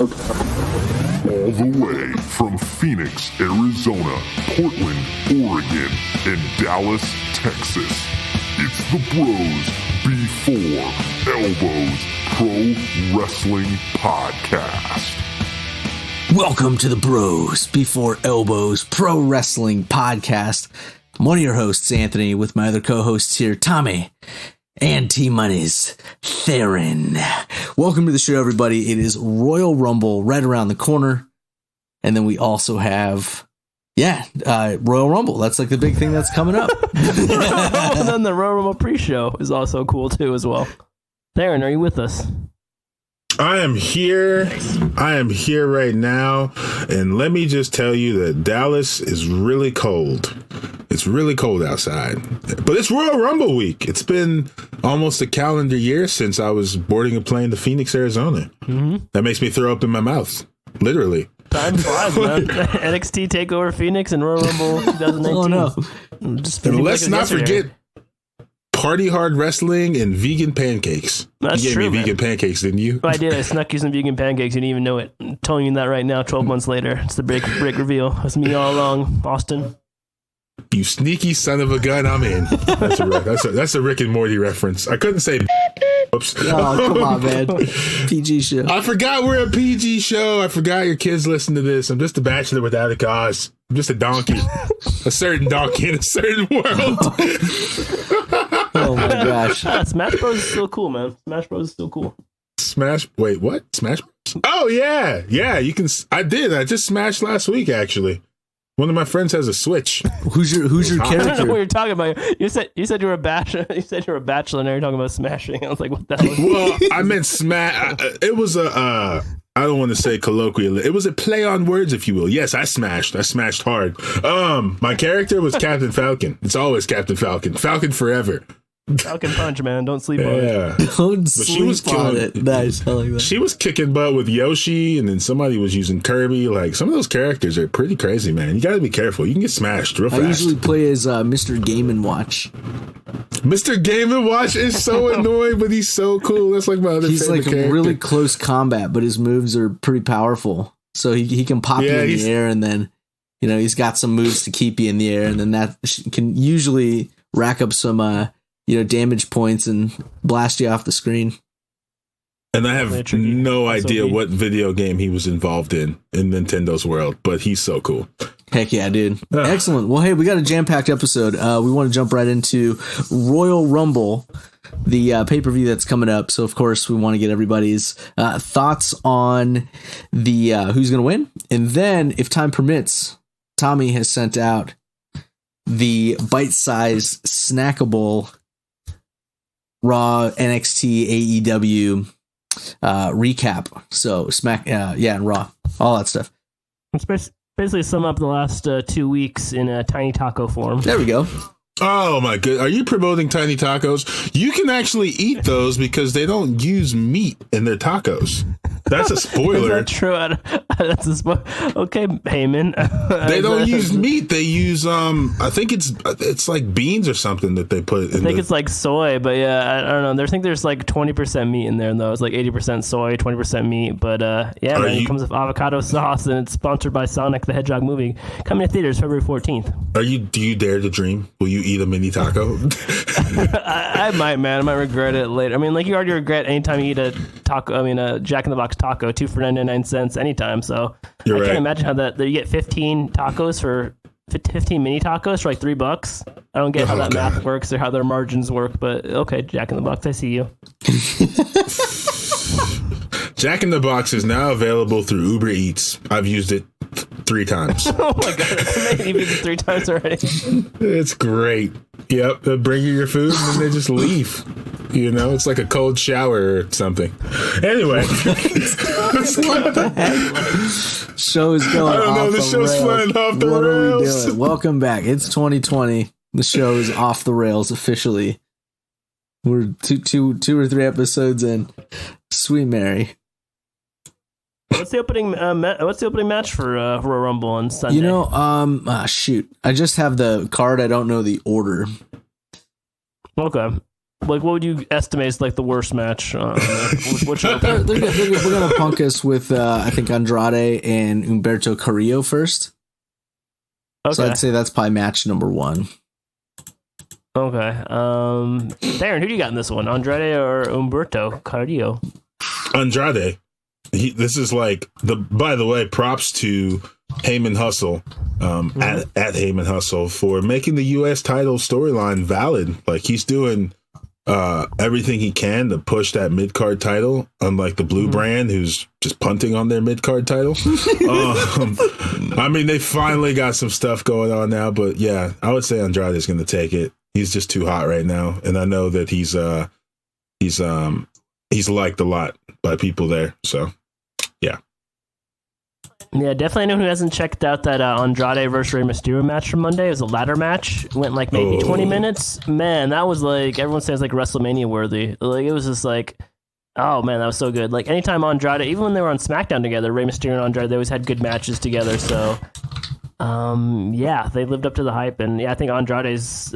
All the way from Phoenix, Arizona, Portland, Oregon, and Dallas, Texas. It's the Bros Before Elbows Pro Wrestling Podcast. Welcome to the Bros Before Elbows Pro Wrestling Podcast. I'm one of your hosts, Anthony, with my other co-hosts here, Tommy and T-Money's Theron. Welcome to the show, everybody. It is Royal Rumble right around the corner. And then we also have, Royal Rumble. That's like the big thing that's coming up. And then the Royal Rumble pre-show is also cool, too, as well. Theron, are you with us? I am here. I am here right now. And let me just tell you that Dallas is really cold. It's really cold outside. But it's Royal Rumble week. It's been almost a calendar year since I was boarding a plane to Phoenix, Arizona. Mm-hmm. That makes me throw up in my mouth. Literally. Time flies, man. NXT TakeOver Phoenix and Royal Rumble 2019. Oh, no. And let's not forget Party Hard Wrestling and vegan pancakes. That's you gave true, me man. vegan pancakes, didn't you? I did. I snuck you some vegan pancakes. You didn't even know it. I'm telling you that right now, 12 months later. It's the break reveal. It's me all along, Austin. You sneaky son of a gun, I'm in. That's a Rick and Morty reference. I couldn't say. Oops. Oh, come on, man. PG show. I forgot we're a PG show. I forgot your kids listen to this. I'm just a bachelor without a cause. I'm just a donkey. A certain donkey in a certain world. Oh, my gosh. Smash Bros is still cool, man. Smash Bros is still cool. Wait, what? Smash Bros? Oh, yeah. Yeah, you can. I did. I just smashed last week, actually. One of my friends has a Switch. Who's your character? I don't know what you're talking about. You said you were a bachelor. You said you were a bachelor. Now you're talking about smashing. I was like, what the hell? Well, I meant smash. It was a. I don't want to say colloquial. It was a play on words, if you will. Yes, I smashed. I smashed hard. My character was Captain Falcon. It's always Captain Falcon. Falcon forever. Falcon Punch, man. Don't sleep on it. Don't sleep on it. Nice. I like that. She was kicking butt with Yoshi, and then somebody was using Kirby. Like, some of those characters are pretty crazy, man. You got to be careful. You can get smashed real fast. I usually play as Mr. Game & Watch. Mr. Game & Watch is so annoying, but he's so cool. That's like my other He's favorite like character. really close combat, but his moves are pretty powerful. So he can pop you in the air, and then, he's got some moves to keep you in the air, and then that can usually rack up some damage points and blast you off the screen. And I have no idea what video game he was involved in Nintendo's world, but he's so cool. Heck yeah, dude. Excellent. Well, hey, we got a jam-packed episode. We want to jump right into Royal Rumble, the pay-per-view that's coming up. So, of course, we want to get everybody's thoughts on the who's going to win. And then, if time permits, Tommy has sent out the bite-sized, snackable Raw, NXT, AEW recap. So and Raw, all that stuff. It's basically sum up the last 2 weeks in a tiny taco form. There we go. Oh my good! Are you promoting tiny tacos? You can actually eat those because they don't use meat in their tacos. That's a spoiler. Is that true? That's a spoiler. Okay, Heyman. They don't use meat. They use I think it's like beans or something that they put. I think it's like soy, but yeah, I don't know. I think there's like 20% meat in there, though. It's like 80% soy, 20% meat. But it comes with avocado sauce, and it's sponsored by Sonic the Hedgehog movie. Coming to theaters February 14th. Do you dare to dream? Will you eat a mini taco? I might, man. I might regret it later. I mean, like, you already regret anytime you eat a taco. I mean, a Jack in the Box taco, 2 for 99 cents anytime. So I can't imagine how that you get 15 tacos for 15 mini tacos for like $3. I don't get how that math works or how their margins work, but okay, Jack in the Box, I see you. Jack in the Box is now available through Uber Eats. I've used it 3 times. Oh my god, you've used it 3 times already. It's great. Yep, they'll bring you your food and then they just leave. It's like a cold shower or something. Anyway. What the heck? Show is going off the rails. I don't know, the show's flying off the rails. What are we doing? Welcome back. It's 2020. The show is off the rails officially. We're two or 3 episodes in. Sweet Mary. What's the opening match for Royal Rumble on Sunday? Shoot. I just have the card. I don't know the order. Okay. Like, what would you estimate is like the worst match? What's your They're gonna punk us with I think Andrade and Humberto Carrillo first. Okay. So I'd say that's probably match number 1. Okay. Darren, who do you got in this one? Andrade or Humberto Carrillo? Andrade. This is like by the way, props to Heyman Hustle, at Heyman Hustle for making the U.S. title storyline valid. Like, he's doing everything he can to push that mid-card title, unlike the Blue brand, who's just punting on their mid-card title. I mean, they finally got some stuff going on now, but yeah, I would say Andrade is going to take it. He's just too hot right now, and I know that he's liked a lot by people there. So, yeah. Yeah, definitely anyone who hasn't checked out that Andrade versus Rey Mysterio match from Monday. It was a ladder match. It went like maybe 20 minutes. Man, that was like, everyone says like WrestleMania worthy. Like, it was just like, oh man, that was so good. Like, anytime Andrade, even when they were on SmackDown together, Rey Mysterio and Andrade, they always had good matches together. So, yeah, they lived up to the hype. And yeah, I think Andrade's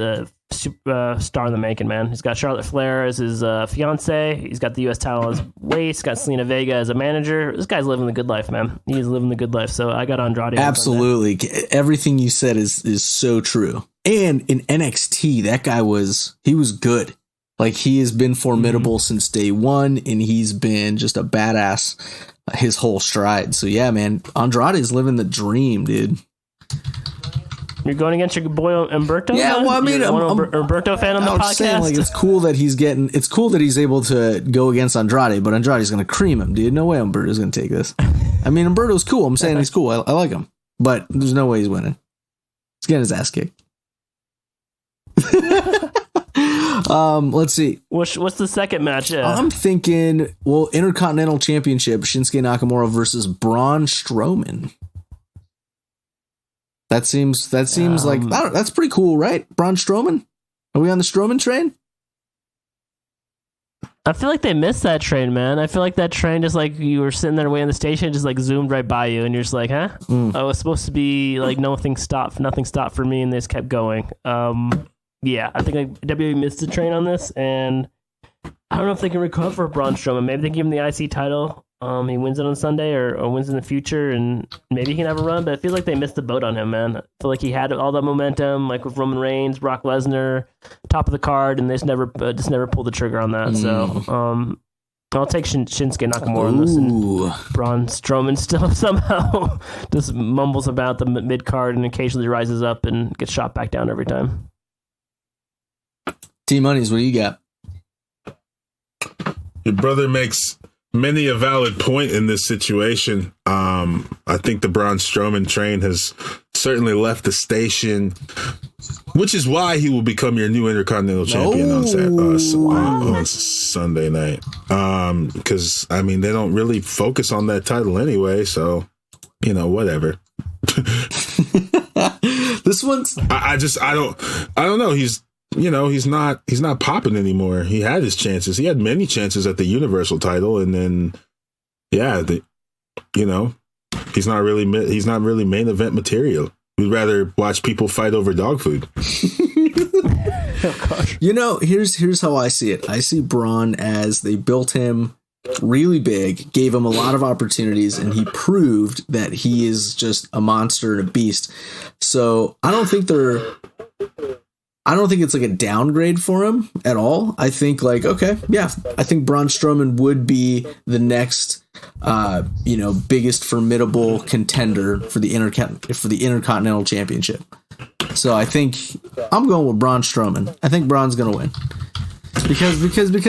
star in the making, man. He's got Charlotte Flair as his fiance. He's got the U.S. title on his waist. Got Selena Vega as a manager. This guy's living the good life, man. He's living the good life. So I got Andrade. Absolutely. Everything you said is so true. And in NXT, that guy was good. Like, he has been formidable since day one, and he's been just a badass his whole stride. So yeah, man, Andrade is living the dream, dude. You're going against your boy Humberto? Yeah, well, I mean, I'm Humberto fan on the podcast. Saying, like, it's cool that he's able to go against Andrade, but Andrade's going to cream him, dude. No way Humberto's going to take this. I mean, Humberto's cool. I'm saying he's cool. I like him, but there's no way he's winning. He's getting his ass kicked. Let's see. What's the second match? I'm thinking, Intercontinental Championship, Shinsuke Nakamura versus Braun Strowman. That seems like that's pretty cool, right? Braun Strowman? Are we on the Strowman train? I feel like they missed that train, man. I feel like that train just like you were sitting there waiting on the station, just like zoomed right by you, and you're just like, huh? I was supposed to be like nothing stopped for me, and they just kept going. Yeah, I think like WWE missed the train on this, and I don't know if they can recover Braun Strowman. Maybe they give him the IC title. He wins it on Sunday or wins in the future, and maybe he can have a run. But I feel like they missed the boat on him, man. I feel like he had all that momentum, like with Roman Reigns, Brock Lesnar, top of the card, and they just never pulled the trigger on that. So I'll take Shinsuke Nakamura on this, and Braun Strowman still somehow just mumbles about the mid card and occasionally rises up and gets shot back down every time. T-Monies, what do you got? Your brother makes many a valid point in this situation. I think the Braun Strowman train has certainly left the station, which is why he will become your new Intercontinental Champion on Sunday night. Because, I mean, they don't really focus on that title anyway, so, whatever. This one's... I don't know. He's not popping anymore. He had his chances. He had many chances at the Universal title, and then, he's not really main event material. We'd rather watch people fight over dog food. Oh, gosh. Here's how I see it. I see Braun as they built him really big, gave him a lot of opportunities, and he proved that he is just a monster and a beast. So I don't think it's like a downgrade for him at all. I think I think Braun Strowman would be the next, biggest formidable contender for the Intercontinental Championship. So I think I'm going with Braun Strowman. I think Braun's gonna win because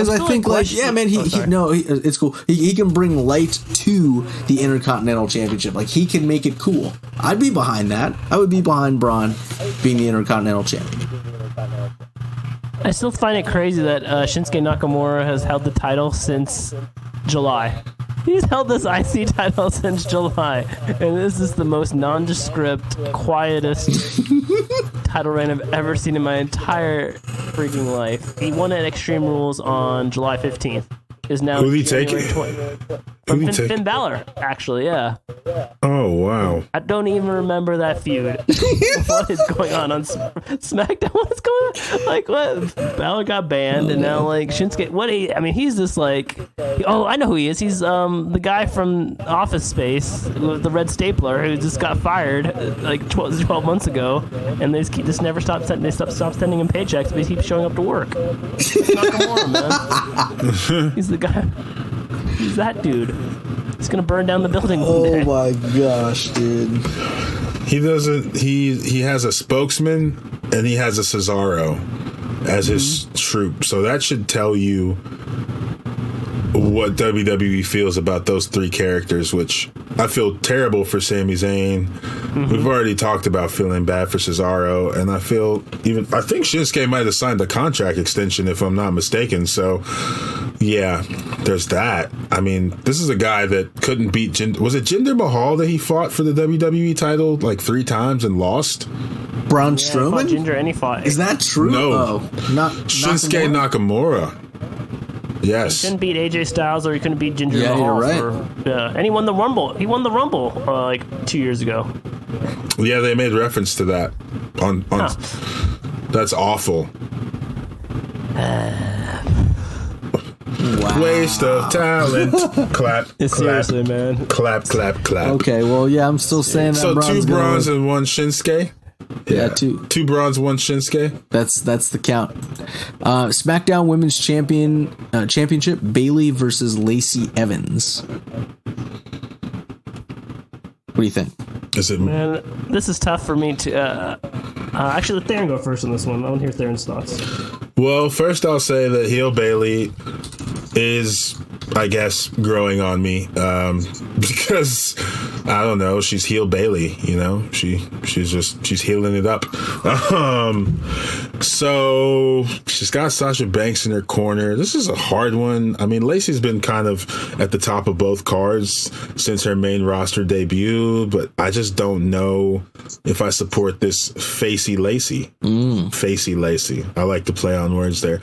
I think it's cool. He can bring light to the Intercontinental Championship. Like, he can make it cool. I'd be behind that. I would be behind Braun being the Intercontinental Champion. I still find it crazy that Shinsuke Nakamura has held the title since July. He's held this IC title since July, and this is the most nondescript, quietest title reign I've ever seen in my entire freaking life. He won at Extreme Rules on July 15th. Is now who did he take? Finn Balor, actually, yeah. Oh, wow. I don't even remember that feud. What is going on SmackDown? What's going on? Like, what? Balor got banned, and now, like, Shinsuke, he's just like, oh, I know who he is. He's the guy from Office Space with the red stapler who just got fired, like, 12 months ago, and they just never stopped sending him paychecks, but he keeps showing up to work. It's Nakamura, man. He's the guy. He's that dude. He's gonna burn down the building one day. Oh my gosh, dude. He doesn't. He has a spokesman and he has a Cesaro as his troop. So that should tell you what WWE feels about those three characters, which I feel terrible for Sami Zayn. We've already talked about feeling bad for Cesaro, and I think Shinsuke might have signed a contract extension if I'm not mistaken. So yeah, there's that. I mean, this is a guy that couldn't beat was it Jinder Mahal that he fought for the WWE title like 3 times and lost? Braun Strowman? He fought Jinder and he fought. Is that true? No. Not Shinsuke Nakamura. Yes. He couldn't beat AJ Styles, or he couldn't beat Jinder Mahal. You're right. And he won the Rumble. He won the Rumble like 2 years ago. Yeah, they made reference to that. That's awful. Wow. Waste of talent. Clap. Seriously, man. Clap. Okay, well, yeah, I'm still saying that. So Braun's 2 bronze and 1 Shinsuke. Yeah, 2 bronze, 1 Shinsuke. That's the count. SmackDown Women's Championship: Bayley versus Lacey Evans. What do you think? Man, this is tough for me to. Actually, let Theron go first on this one. I want to hear Theron's thoughts. Well, first I'll say that heel Bayley is, I guess, growing on me because I don't know, she's heel Bayley, you know, she's healing it up. So she's got Sasha Banks in her corner. This is a hard one. I mean, Lacey's been kind of at the top of both cards since her main roster debut, but I just don't know if I support this facey Lacey. Facey Lacey. I like to play on words there.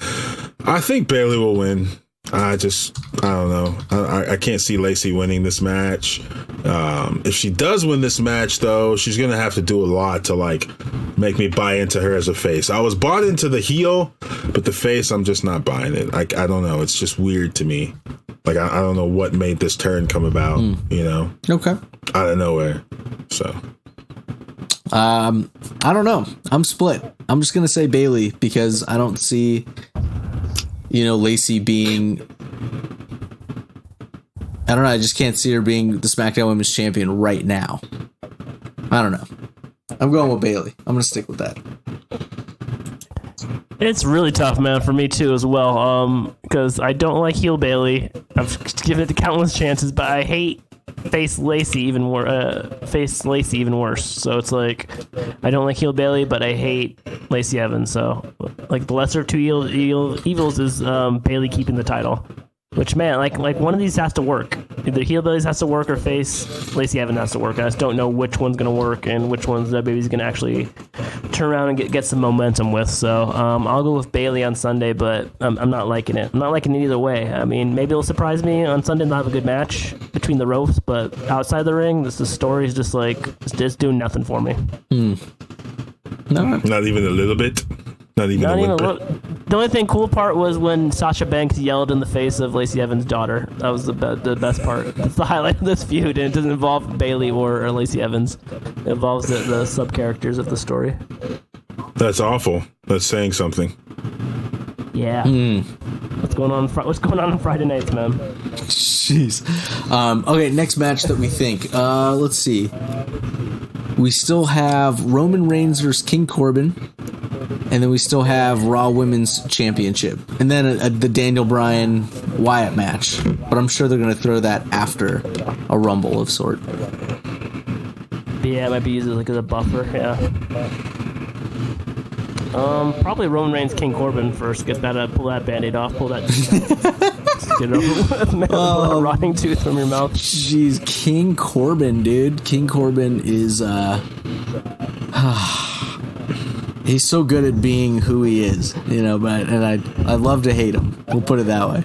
I think Bayley will win. I don't know. I can't see Lacey winning this match. If she does win this match, though, she's going to have to do a lot to, like, make me buy into her as a face. I was bought into the heel, but the face, I'm just not buying it. I don't know. It's just weird to me. Like, I don't know what made this turn come about, you know? Okay. Out of nowhere. So. I don't know. I'm split. I'm just going to say Bayley because I don't see, Lacey being, I don't know. I just can't see her being the SmackDown Women's Champion right now. I don't know. I'm going with Bayley. I'm going to stick with that. It's really tough, man, for me too as well. Because I don't like heel Bayley. I've given it the countless chances, but I hate face Lacey even worse. So it's like I don't like heel Bayley, but I hate Lacey Evans. So like the lesser of two evils is Bayley keeping the title. Which, man, like one of these has to work. Either heel Bayley has to work or face Lacey Evans has to work. I just don't know which one's going to work and which one's that baby's going to actually turn around and get some momentum with. So I'll go with Bayley on Sunday, but I'm not liking it. I'm not liking it either way. I mean, maybe it'll surprise me on Sunday and they'll have a good match between the ropes, but outside the ring, the story is just doing nothing for me. No. Not even a little bit? Not even a whimper? The only cool part was when Sasha Banks yelled in the face of Lacey Evans' daughter. That was the best part. That's the highlight of this feud, and it doesn't involve Bayley or Lacey Evans. It involves the sub-characters of the story. That's awful. That's saying something. Yeah. What's going on Friday nights, man? Jeez. Okay, next match that we think. Let's see. We still have Roman Reigns versus King Corbin. And then we still have Raw Women's Championship. And then the Daniel Bryan Wyatt match. But I'm sure they're going to throw that after a Rumble of sort. Yeah, it might be used as a buffer, yeah. Probably Roman Reigns, King Corbin first. Get that pull that Band-Aid off. Pull that get it over with, man. A rotting tooth from your mouth. Jeez, King Corbin, dude. King Corbin is he's so good at being who he is, but I love to hate him. We'll put it that way.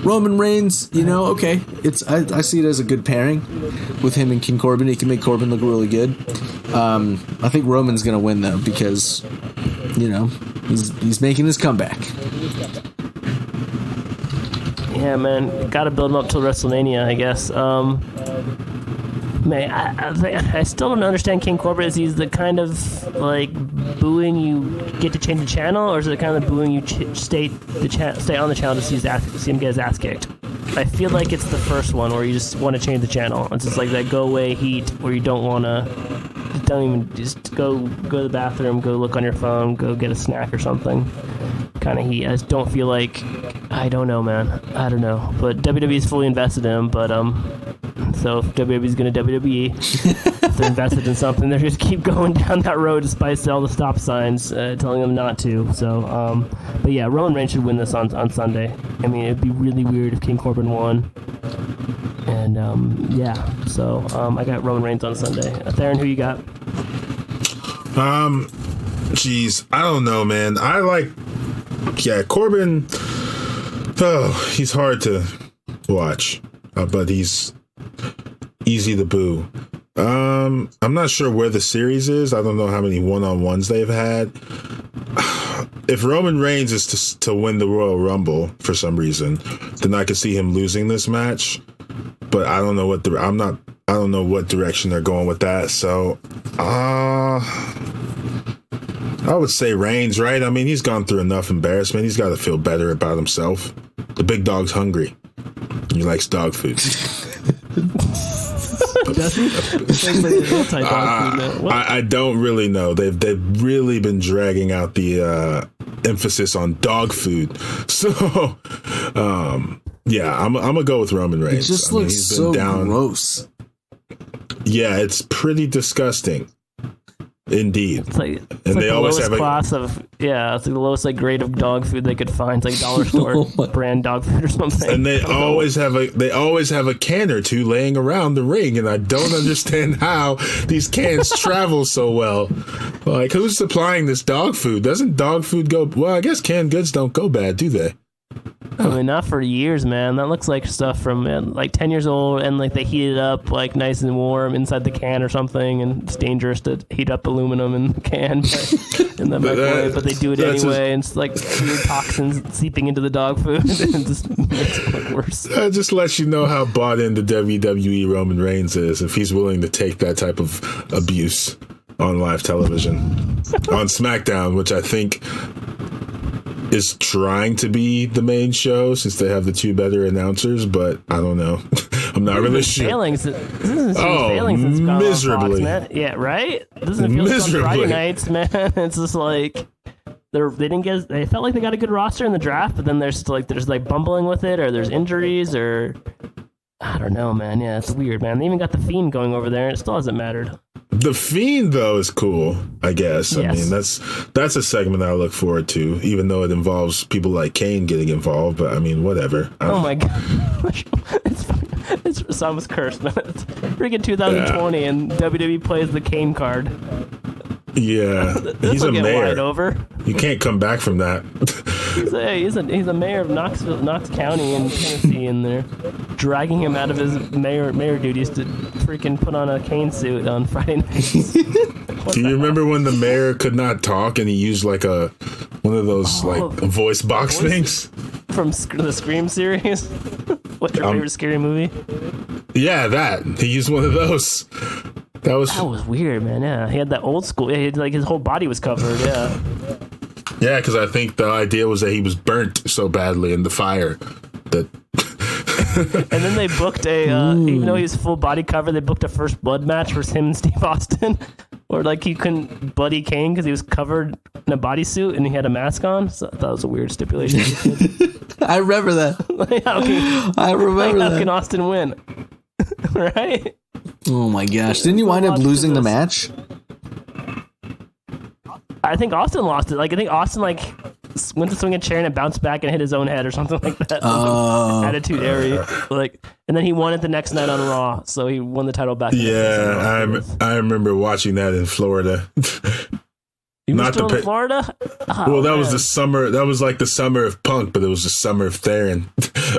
Roman Reigns, okay, I see it as a good pairing with him and King Corbin. He can make Corbin look really good. I think Roman's gonna win though because he's making his comeback. Yeah, man, gotta build him up till WrestleMania, I guess. Man, I still don't understand King Corbin. Is he's the kind of like booing you get to change the channel, or is it the kind of booing you stay on the channel to see him get his ass kicked? I feel like it's the first one where you just want to change the channel. It's just like that go away heat where you don't want to, just go to the bathroom, go look on your phone, go get a snack or something. Kind of heat. I just don't feel like, I don't know, man. I don't know. But WWE is fully invested in him, but so if WWE's going to WWE, if they're invested in something, they just keep going down that road despite all the stop signs telling them not to. So, but yeah, Roman Reigns should win this on Sunday. I mean, it'd be really weird if King Corbin won. And yeah, so I got Roman Reigns on Sunday. Theron, who you got? Geez, I don't know, man. Corbin. Oh, he's hard to watch, but he's easy to boo. I'm not sure where the series is. I don't know how many one-on-ones they've had. If Roman Reigns is to win the Royal Rumble for some reason, then I could see him losing this match. But I don't know I don't know what direction they're going with that. So, I would say Reigns, right? I mean, he's gone through enough embarrassment. He's got to feel better about himself. The big dog's hungry. He likes dog food. I don't really know. They've really been dragging out the emphasis on dog food. So, yeah, I'm gonna go with Roman Reigns. It just looks so gross. Yeah, it's pretty disgusting. Indeed. It's like they always have class of it's like the lowest grade of dog food they could find. It's like dollar store brand dog food or something. And they always have a can or two laying around the ring, and I don't understand how these cans travel so well. Like, who's supplying this dog food? Doesn't dog food go well? I guess canned goods don't go bad, do they? I mean, not for years, man. That looks like stuff from 10 years old, and they heat it up nice and warm inside the can or something, and it's dangerous to heat up aluminum in the can in the microwave, but they do it anyway, and it's weird toxins seeping into the dog food, and it just makes it look worse. That just lets you know how bought into WWE Roman Reigns is, if he's willing to take that type of abuse on live television. On SmackDown, which I think is trying to be the main show since they have the two better announcers, but I don't know. I'm not really sure. Failings. Miserably. Man. Yeah, right? This isn't feel like on Friday nights, man. It's just like they felt like they got a good roster in the draft, but then there's bumbling with it, or there's injuries, or I don't know, man. Yeah, it's weird, man. They even got the Fiend going over there, and it still hasn't mattered. The Fiend, though, is cool, I guess. Yes. I mean, that's a segment I look forward to, even though it involves people like Kane getting involved. But I mean, whatever. Oh my gosh, it's almost cursed, man. It's freaking 2020, and WWE plays the Kane card. Yeah, he's a mayor. Over. You can't come back from that. He's a mayor of Knox County in Tennessee, and they're dragging him out of his mayor duties to freaking put on a Kane suit on Friday nights. Do you remember when the mayor could not talk and he used one of those voice box things from the Scream series? What's your favorite scary movie? Yeah, that he used one of those. That was weird, man. Yeah, he had that old school. Yeah, his whole body was covered. Yeah. Yeah, because I think the idea was that he was burnt so badly in the fire that. And then they booked even though he was full body covered, they booked a first blood match for him and Steve Austin, or he couldn't bloody Kane because he was covered in a bodysuit and he had a mask on. So that was a weird stipulation. I remember that. How can Austin win? Right? Oh my gosh! Didn't you wind up losing the match? I think Austin lost it. I think Austin went to swing a chair and it bounced back and hit his own head or something like that. Attitude area. And then he won it the next night on Raw, so he won the title back. Yeah, I remember watching that in Florida. You were still in Florida? Oh, well, that was the summer. That was like the summer of Punk, but it was the summer of Theron.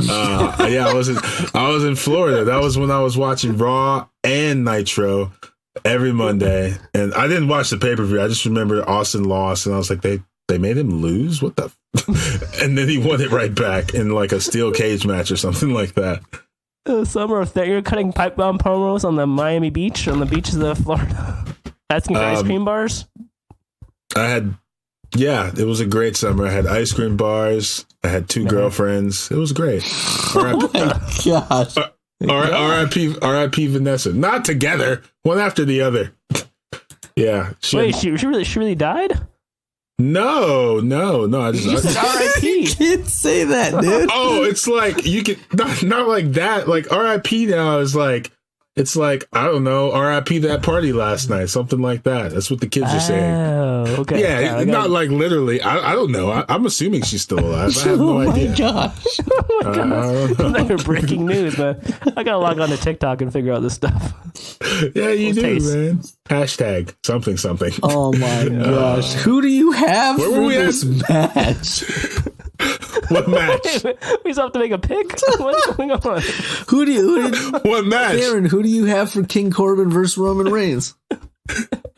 Yeah, I was in Florida. That was when I was watching Raw and Nitro every Monday, and I didn't watch the pay-per-view. I just remember Austin lost, and I was like, they made him lose? What the? And then he won it right back in like a steel cage match or something like that. The summer of Theron. You're cutting pipe bomb promos on the Miami beach, on the beaches of Florida, asking for ice cream bars. It was a great summer. I had ice cream bars. I had 2 girlfriends. It was great. Oh my gosh. R.I.P. Vanessa. Not together. One after the other. Yeah. She really died? No. I just said R.I.P. You can't say that, dude. Oh, it's like you can not like that. Like R.I.P. now is like. It's like, I don't know, R.I.P. that party last night, something like that. That's what the kids are saying. Oh, okay. Yeah, not like literally. I don't know. I'm assuming she's still alive. I have no idea. Gosh. Oh my gosh. It's like breaking news, man. I gotta log on to TikTok and figure out this stuff. Yeah, you do, man. Hashtag something. Oh my gosh. Who do you have for this match? What match? We still have to make a pick? What's going on? What match? Aaron, who do you have for King Corbin versus Roman Reigns?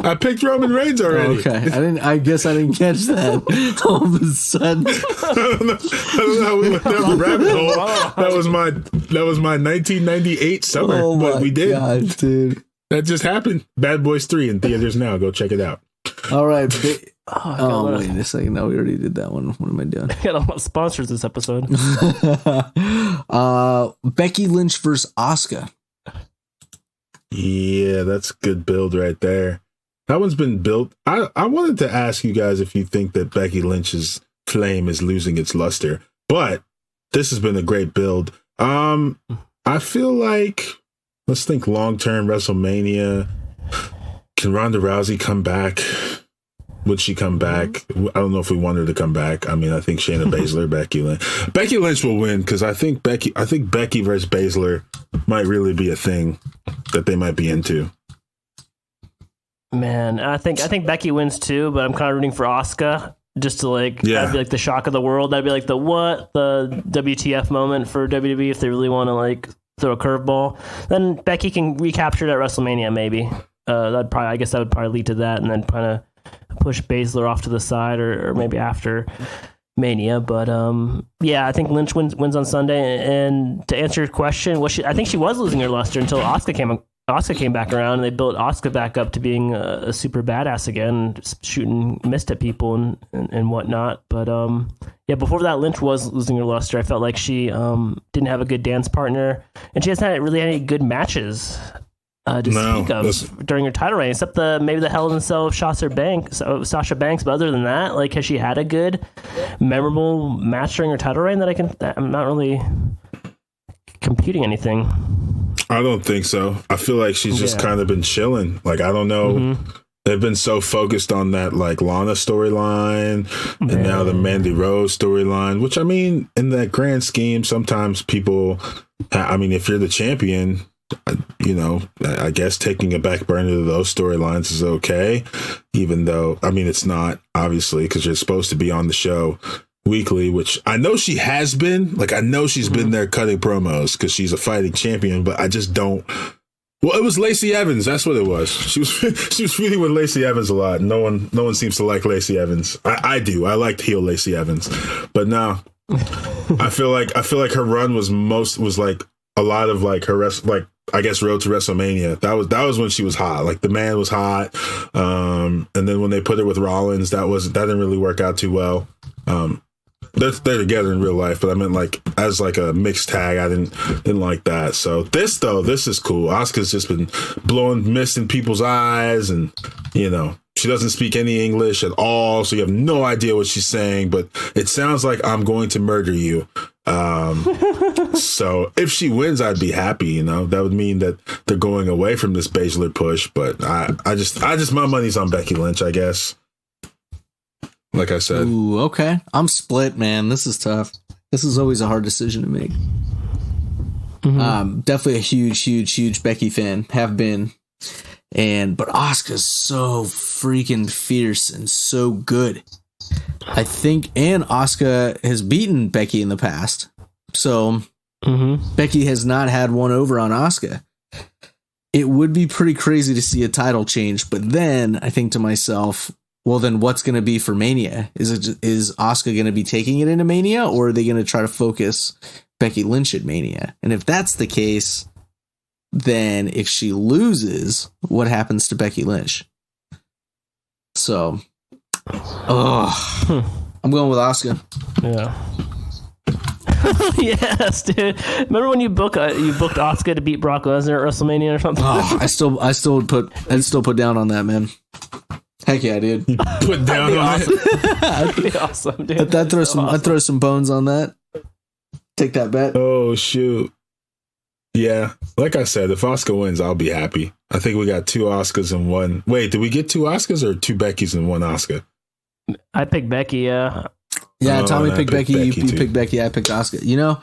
I picked Roman Reigns already. Okay, I guess I didn't catch that. All of a sudden, I don't know how we went down the rabbit hole. That was my 1998 summer. Oh but we did, gosh, dude. That just happened. Bad Boys 3 in theaters now. Go check it out. All right. Wait a second. No, we already did that one. What am I doing? I got a lot of sponsors this episode. Becky Lynch versus Asuka. Yeah, that's a good build right there. That one's been built. I wanted to ask you guys if you think that Becky Lynch's flame is losing its luster, but this has been a great build. I feel like, let's think long-term WrestleMania. Can Ronda Rousey come back? Would she come back? I don't know if we want her to come back. I mean, I think Shayna Baszler, Becky Lynch will win because I think Becky versus Baszler might really be a thing that they might be into. Man, I think Becky wins too, but I'm kind of rooting for Asuka just to that'd be like the shock of the world. That'd be like the WTF moment for WWE if they really want to like throw a curveball. Then Becky can recapture it at WrestleMania maybe. I guess that would probably lead to that, and then kind of push Baszler off to the side or maybe after Mania. But I think Lynch wins on Sunday. And to answer your question, I think she was losing her luster until Asuka came back around, and they built Asuka back up to being a super badass again, shooting mist at people and whatnot. But before that, Lynch was losing her luster. I felt like she didn't have a good dance partner, and she hasn't really had any good matches speak of during her title reign, except maybe the Hell in a Cell of Sasha Banks. But other than that, like, has she had a good, memorable match during her title reign that I'm not really computing anything. I don't think so. I feel like she's just kind of been chilling. Like, I don't know. Mm-hmm. They've been so focused on that, like, Lana storyline and now the Mandy Rose storyline, which, I mean, in that grand scheme, sometimes people, if you're the champion, I guess taking a back burner to those storylines is okay, even though, it's not, obviously, because you're supposed to be on the show weekly, which I know she has been. Like, I know she's been there cutting promos because she's a fighting champion, but I just don't. Well, it was Lacey Evans. That's what it was. She was feuding with Lacey Evans a lot. No one seems to like Lacey Evans. I do. I liked heel Lacey Evans, but no. I feel like her run was like a lot of like her I guess road to WrestleMania. That was when she was hot. Like, the man was hot. And then when they put her with Rollins, that didn't really work out too well. They're together in real life, but I meant like as like a mixed tag. I didn't like that. So this is cool. Asuka's just been blowing mist in people's eyes, and she doesn't speak any English at all, so you have no idea what she's saying. But it sounds like I'm going to murder you. So if she wins, I'd be happy. That would mean that they're going away from this Baszler push. But I just my money's on Becky Lynch, I guess. Like I said. Ooh, okay. I'm split, man. This is tough. This is always a hard decision to make. Mm-hmm. Definitely a huge Becky fan. Have been. but Asuka's so freaking fierce and so good. I think, and Asuka has beaten Becky in the past, so Becky has not had one over on Asuka. It would be pretty crazy to see a title change, but then I think to myself, well, then what's going to be for Mania? Is Asuka going to be taking it into Mania, or are they going to try to focus Becky Lynch at Mania? And if that's the case, then if she loses, what happens to Becky Lynch? So, I'm going with Asuka. Yeah. Yes, dude. Remember when you booked Asuka to beat Brock Lesnar at WrestleMania or something? Oh, I'd still put down on that, man. Heck yeah, dude. Put down on it. That'd be awesome, dude. I'd throw some bones on that. Take that bet. Oh shoot. Yeah, like I said, if Asuka wins, I'll be happy. I think we got 2 Oscars and one. Wait, did we get 2 Oscars or 2 Beckys and 1 Oscar? I picked Becky, yeah. Yeah, Tommy picked Becky, you picked Becky, I picked Asuka. You know,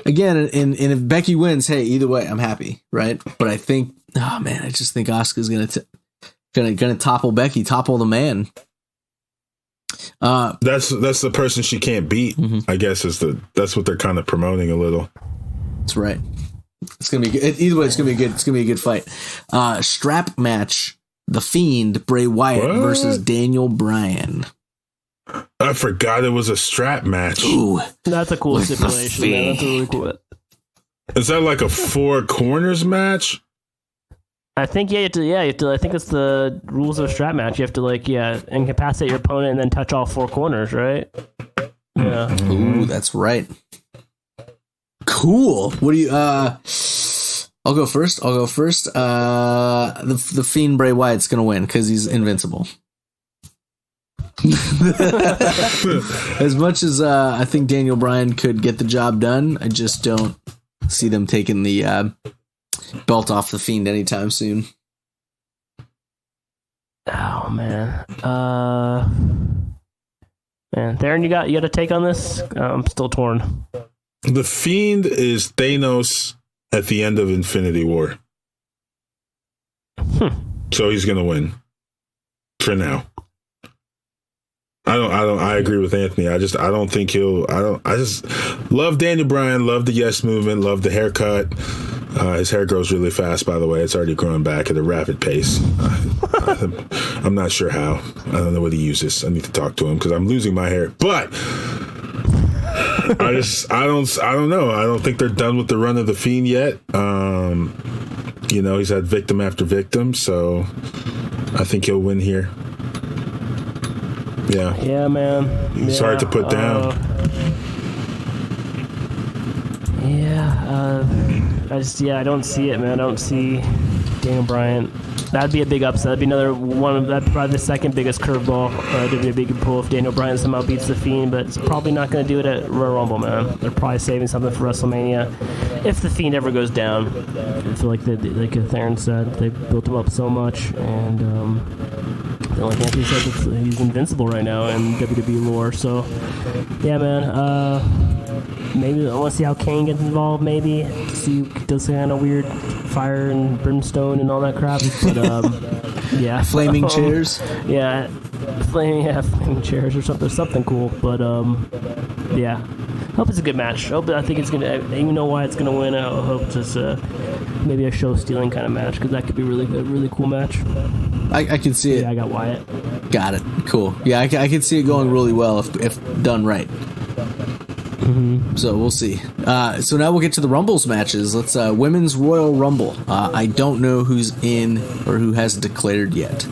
again, and if Becky wins, hey, either way, I'm happy, right? But I think, I just think Asuka's gonna topple Becky, topple the man. That's the person she can't beat. I guess that's what they're kind of promoting a little. That's right. It's gonna be good. Either way, it's gonna be good. It's gonna be a good fight. Strap match: The Fiend Bray Wyatt versus Daniel Bryan. I forgot it was a strap match. Ooh, that's a cool stipulation. Man. That's really cool. Is that like a 4 corners match? I think you have to. I think it's the rules of a strap match. You have to incapacitate your opponent and then touch all 4 corners, right? Yeah. Ooh, that's right. Cool. What do you? I'll go first. The Fiend Bray Wyatt's gonna win because he's invincible. As much as I think Daniel Bryan could get the job done, I just don't see them taking the belt off the Fiend anytime soon. Oh man, Theron, you got a take on this? I'm still torn. The Fiend is Thanos at the end of Infinity War. So he's gonna win. For now. I agree with Anthony. I just love Daniel Bryan, love the yes movement, love the haircut. His hair grows really fast, by the way. It's already growing back at a rapid pace. I'm not sure how. I don't know what he uses. I need to talk to him because I'm losing my hair. But I don't know. I don't think they're done with the run of the Fiend yet. He's had victim after victim, so I think he'll win here. Yeah. Yeah, man. It's hard to put down. I don't see it, man. I don't see Daniel Bryan. That'd be a big upset. That'd be another one. That'd probably the second biggest curveball WWE could pull if Daniel Bryan somehow beats the Fiend, but it's probably not going to do it at Royal Rumble, man. They're probably saving something for WrestleMania. If the Fiend ever goes down, I feel like Theron said, they built him up so much, and like Anthony said, he's invincible right now in WWE lore. So, yeah, man. Maybe I want to see how Kane gets involved. Maybe see does some kind of weird fire and brimstone and all that crap. But yeah, flaming chairs. Yeah, flaming chairs or something. Something cool. But yeah, hope it's a good match. I think it's gonna. I don't even know why it's gonna win. I hope it's maybe a show stealing kind of match because that could be really good, really cool match. I can see it. Yeah, I got Wyatt. Got it. Cool. Yeah, I can see it going really well if done right. So we'll see. So now we'll get to the Rumbles matches. Let's Women's Royal Rumble. I don't know who's in or who hasn't declared yet.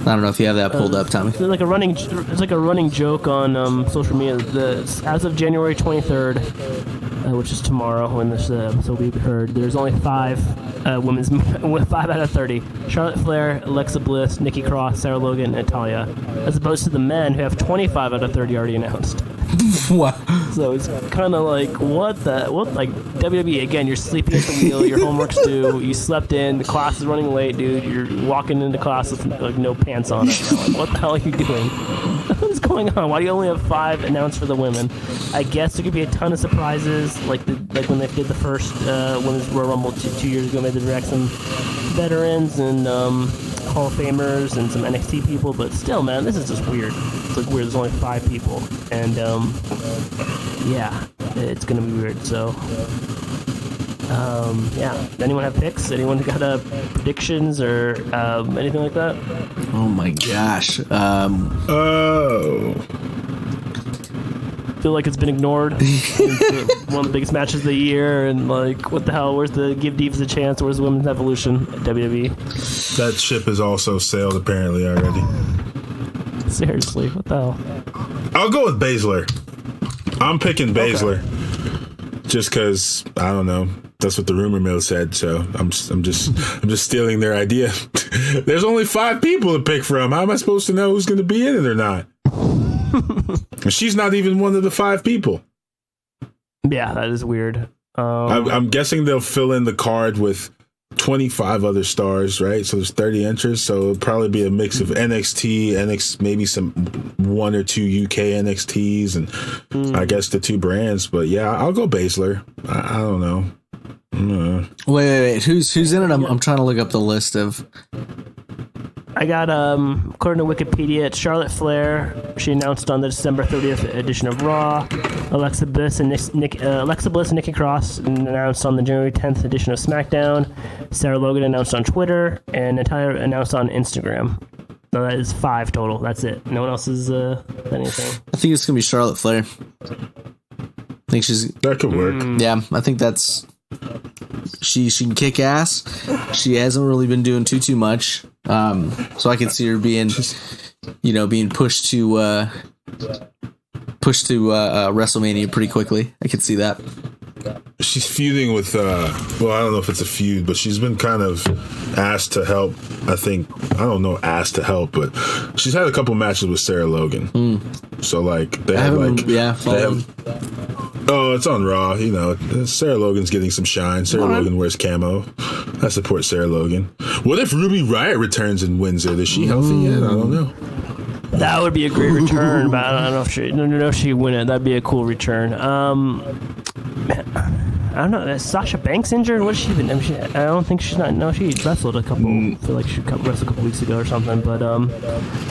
I don't know if you have that pulled up, Tommy. It's like a running joke on social media. As of January 23rd, which is tomorrow when this episode will be heard, there's only 5 women's 5 out of 30. Charlotte Flair, Alexa Bliss, Nikki Cross, Sarah Logan, and Natalya, as opposed to the men who have 25 out of 30 already announced. What? So it's kind of like what WWE again. You're sleeping at the wheel. Your homework's due. You slept in. The class is running late, dude. You're walking into class with like no pants on. Right now. Like, what the hell are you doing? What's going on? Why do you only have 5 announced for the women? I guess there could be a ton of surprises, like when they did the first Women's Royal Rumble 2 years ago. Maybe the Wrexham veterans and Hall of Famers and some NXT people, but still, man, this is just weird. It's like weird. There's only 5 people, and yeah, it's gonna be weird. So, yeah. Anyone have picks? Anyone got predictions or anything like that? Oh my gosh. Feel like it's been ignored. It's one of the biggest matches of the year, and like, what the hell? Where's the Give Divas a Chance? Where's the Women's Evolution at WWE? That ship is also sailed apparently already. Seriously, what the hell? I'll go with Baszler. I'm picking Baszler, just because I don't know. That's what the rumor mill said. So I'm just stealing their idea. There's only 5 people to pick from. How am I supposed to know who's going to be in it or not? She's not even one of the 5 people. Yeah, that is weird. I'm guessing they'll fill in the card with 25 other stars, right? So there's 30 entries. So it'll probably be a mix of NXT, maybe some 1 or 2 UK NXTs, and I guess the 2 brands. But yeah, I'll go Baszler. I don't know. Wait. Who's in it? I'm trying to look up the list of. I got, according to Wikipedia, it's Charlotte Flair. She announced on the December 30th edition of Raw. Alexa Bliss and Nikki Cross announced on the January 10th edition of SmackDown. Sarah Logan announced on Twitter, and Natalia announced on Instagram. So that is 5 total. That's it. No one else is anything. I think it's gonna be Charlotte Flair. I think that could work. Yeah, I think that's. She can kick ass. She hasn't really been doing too much. So I could see her being pushed to WrestleMania pretty quickly. I could see that. She's feuding with I don't know if it's a feud, but she's been kind of asked to help. I don't know asked to help, but she's had a couple matches with Sarah Logan. So like oh, it's on Raw. Sarah Logan's getting some shine. Sarah Logan wears camo. I support Sarah Logan. What if Ruby Riott returns and wins it? Is she healthy yet? I don't know. That would be a great return, but I don't know if she'd win it. That'd be a cool return. I don't know. Is Sasha Banks injured? What has she been? I don't think she's not. No, she wrestled a couple. I feel like she wrestled a couple weeks ago or something. But I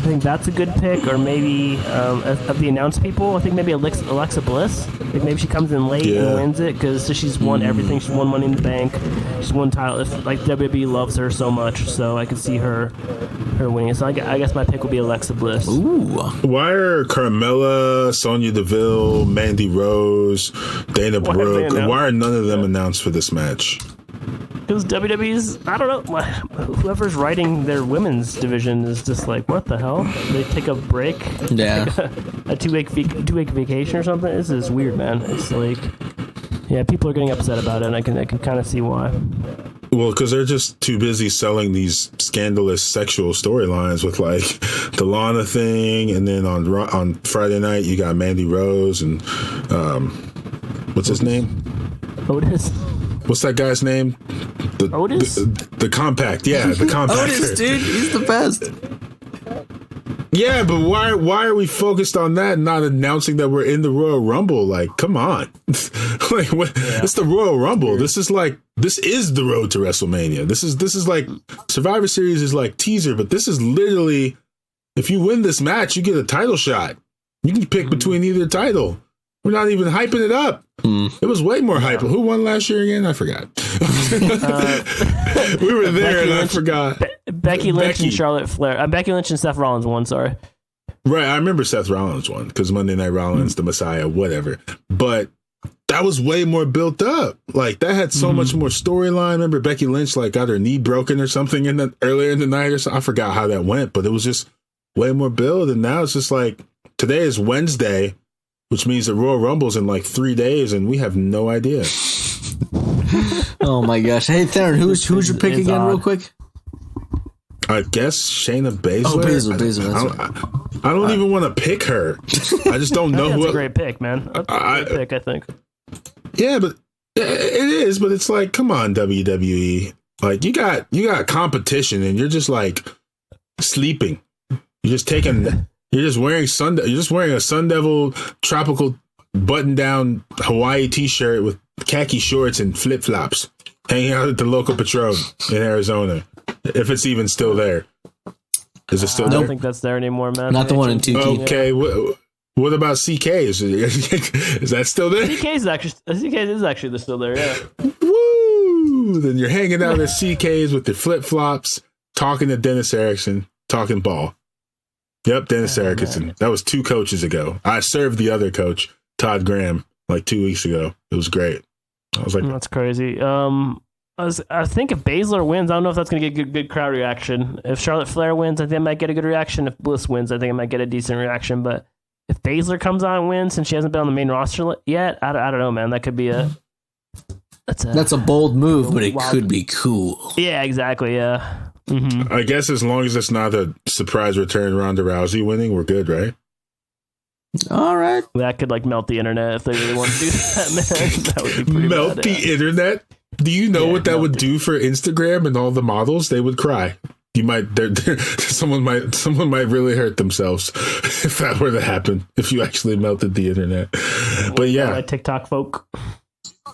think that's a good pick. Or maybe of the announced people, I think maybe Alexa Bliss. Like maybe she comes in late and wins it because she's won everything. She's won Money in the Bank. She's won title. Like WWE loves her so much, so I could see her winning. So I guess my pick will be Alexa Bliss. Ooh. Why are Carmella, Sonya Deville, Mandy Rose, Dana Brooke? Why are none of them announced for this match? Because WWE's, I don't know, whoever's writing their women's division is just like, what the hell? They take a break? Yeah. A two-week vacation or something? This is weird, man. It's like, yeah, people are getting upset about it, and I can kind of see why. Well, because they're just too busy selling these scandalous sexual storylines with like the Lana thing, and then on Friday night you got Mandy Rose and what's his name? Otis. What's that guy's name? Otis? The Compact. Yeah, the Compact. Otis, dude, he's the best. Yeah, but why are we focused on that and not announcing that we're in the Royal Rumble? Like, come on. Like, what? Yeah. It's the Royal Rumble. This is the road to WrestleMania. This is like Survivor Series is like teaser, but this is literally, if you win this match, you get a title shot. You can pick between either title. We're not even hyping it up. It was way more hype. Who won last year again? I forgot. We were there and I forgot. Becky Lynch and Charlotte Flair. Becky Lynch and Seth Rollins won, sorry. Right, I remember Seth Rollins won because Monday Night Rollins, the Messiah, whatever. But that was way more built up. Like, that had so much more storyline. Remember Becky Lynch like got her knee broken or something earlier in the night or something. I forgot how that went, but it was just way more build. And now it's just like, today is Wednesday, which means the Royal Rumble's in like 3 days, and we have no idea. Oh my gosh! Hey Theron, who's your pick again, real quick? I guess Shayna Baszler. Oh, Baszler. I don't even want to pick her. I just don't know. That's a great pick, man. That's a great pick, I think. Yeah, but it is. But it's like, come on, WWE. Like, you got competition, and you're just like sleeping. You're just wearing a Sun Devil tropical button-down Hawaii T-shirt with khaki shorts and flip-flops, hanging out at the local Patron in Arizona. If it's even still there. Is it still I there? don't think that's there anymore, man. Not the one in 2K. Okay, what about CKs? Is that still there? CK is actually still there, yeah. Woo! Then you're hanging out at CKs with your flip-flops, talking to Dennis Erickson, talking ball. Yep, Dennis Erickson. Man. That was 2 coaches ago. I served the other coach, Todd Graham, like 2 weeks ago. It was great. I was like, that's crazy. I think if Baszler wins, I don't know if that's going to get good crowd reaction. If Charlotte Flair wins, I think I might get a good reaction. If Bliss wins, I think I might get a decent reaction. But if Baszler comes on and wins, since she hasn't been on the main roster yet, I don't know, man. That could be that's a bold move, but it could be cool. Yeah, exactly. Yeah. Mm-hmm. I guess as long as it's not a surprise return Ronda Rousey winning, we're good, right? All right. That could melt the internet if they really want to do that, man. That would be pretty melt bad, the internet. Do you know what that would do for Instagram and all the models? They would cry. You might, someone might really hurt themselves if that were to happen. If you actually melted the internet, but yeah, TikTok folk.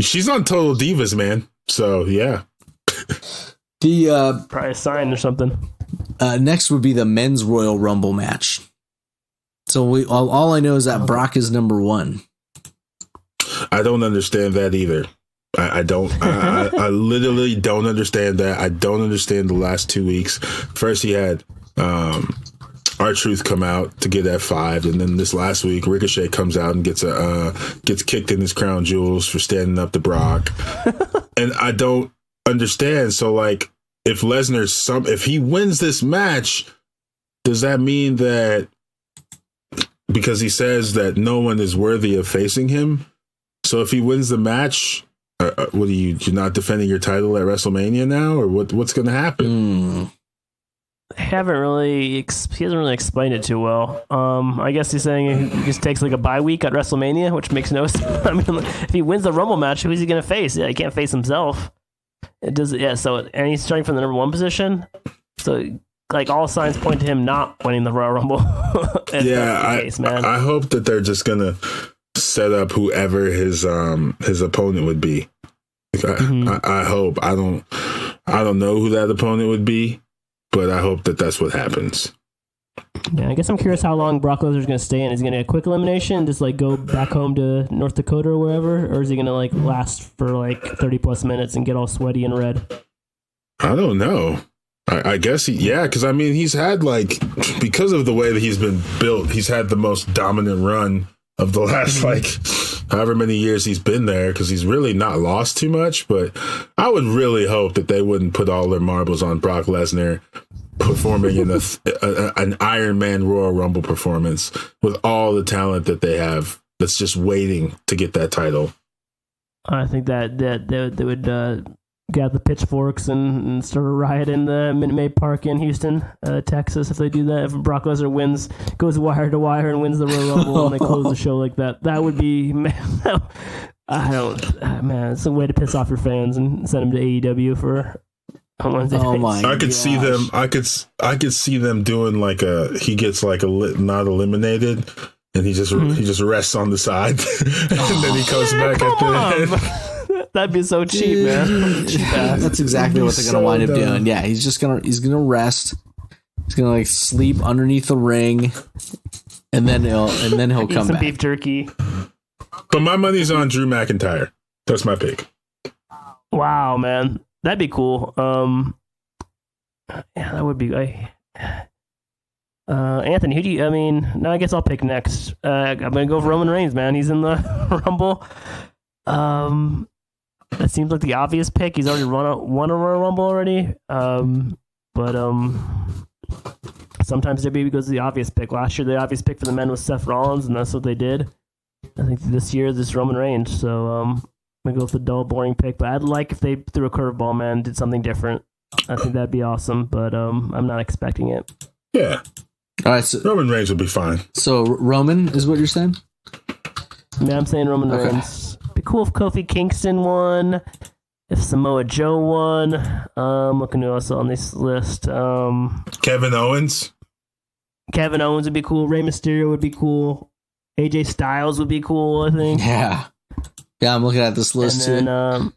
She's on Total Divas, man. So yeah, the probably a sign or something. Next would be the men's Royal Rumble match. So all I know is that Brock is number 1. I don't understand that either. I don't. I literally don't understand that. I don't understand the last 2 weeks. First, he had R-Truth come out to get F5, and then this last week, Ricochet comes out and gets kicked in his crown jewels for standing up to Brock, and I don't understand. So, like, if if he wins this match, does that mean that because he says that no one is worthy of facing him? So if he wins the match. What are you're not defending your title at WrestleMania now, or what's going to happen? He hasn't really explained it too well. I guess he's saying he just takes like a bye week at WrestleMania, which makes no sense. I mean, if he wins the Rumble match, who's he going to face? Yeah, he can't face himself. It does. Yeah. So, and he's starting from the number 1 position. So, like, all signs point to him not winning the Royal Rumble. I hope that they're just going to set up whoever his opponent would be. I hope. I don't know who that opponent would be, but I hope that that's what happens. Yeah, I guess I'm curious how long Brock Lesnar's going to stay in. Is he going to get a quick elimination and just go back home to North Dakota or wherever, or is he going to last for 30 plus minutes and get all sweaty and red? I don't know. I guess because I mean he's had because of the way that he's been built, he's had the most dominant run of the last however many years he's been there, because he's really not lost too much. But I would really hope that they wouldn't put all their marbles on Brock Lesnar performing in an Iron Man Royal Rumble performance with all the talent that they have that's just waiting to get that title. I think that they would get out the pitchforks and start a riot in the Minute Maid Park in Houston, Texas, if they do that. If Brock Lesnar wins, goes wire to wire and wins the Royal Rumble and they close the show like that, that would be, man, it's a way to piss off your fans and send them to AEW for on Wednesday nights. I could see them. I could see them doing he gets not eliminated, and he just rests on the side, and then he comes back at the end. That'd be so cheap, man. That's exactly what they're gonna wind up doing. Yeah, he's gonna rest. He's gonna sleep underneath the ring, and then he'll come some back. Beef jerky. But my money's on Drew McIntyre. That's my pick. Wow, man, that'd be cool. Yeah, that would be. Anthony, who do you? I mean, no, I guess I'll pick next. I'm gonna go for Roman Reigns, man. He's in the Rumble. That seems like the obvious pick. He's already won a Royal Rumble already. But sometimes WWE goes to the obvious pick. Last year, the obvious pick for the men was Seth Rollins, and that's what they did. I think this year, this Roman Reigns. So I'm going to go with the dull, boring pick. But I'd like if they threw a curveball, man, did something different. I think that'd be awesome, but I'm not expecting it. Yeah. All right. So, Roman Reigns would be fine. So Roman is what you're saying? Yeah, I'm saying Roman Reigns. Be cool if Kofi Kingston won, if Samoa Joe won. Looking who else on this list. Kevin Owens. Kevin Owens would be cool. Rey Mysterio would be cool. AJ Styles would be cool, I think. Yeah. Yeah, I'm looking at this list and then, too.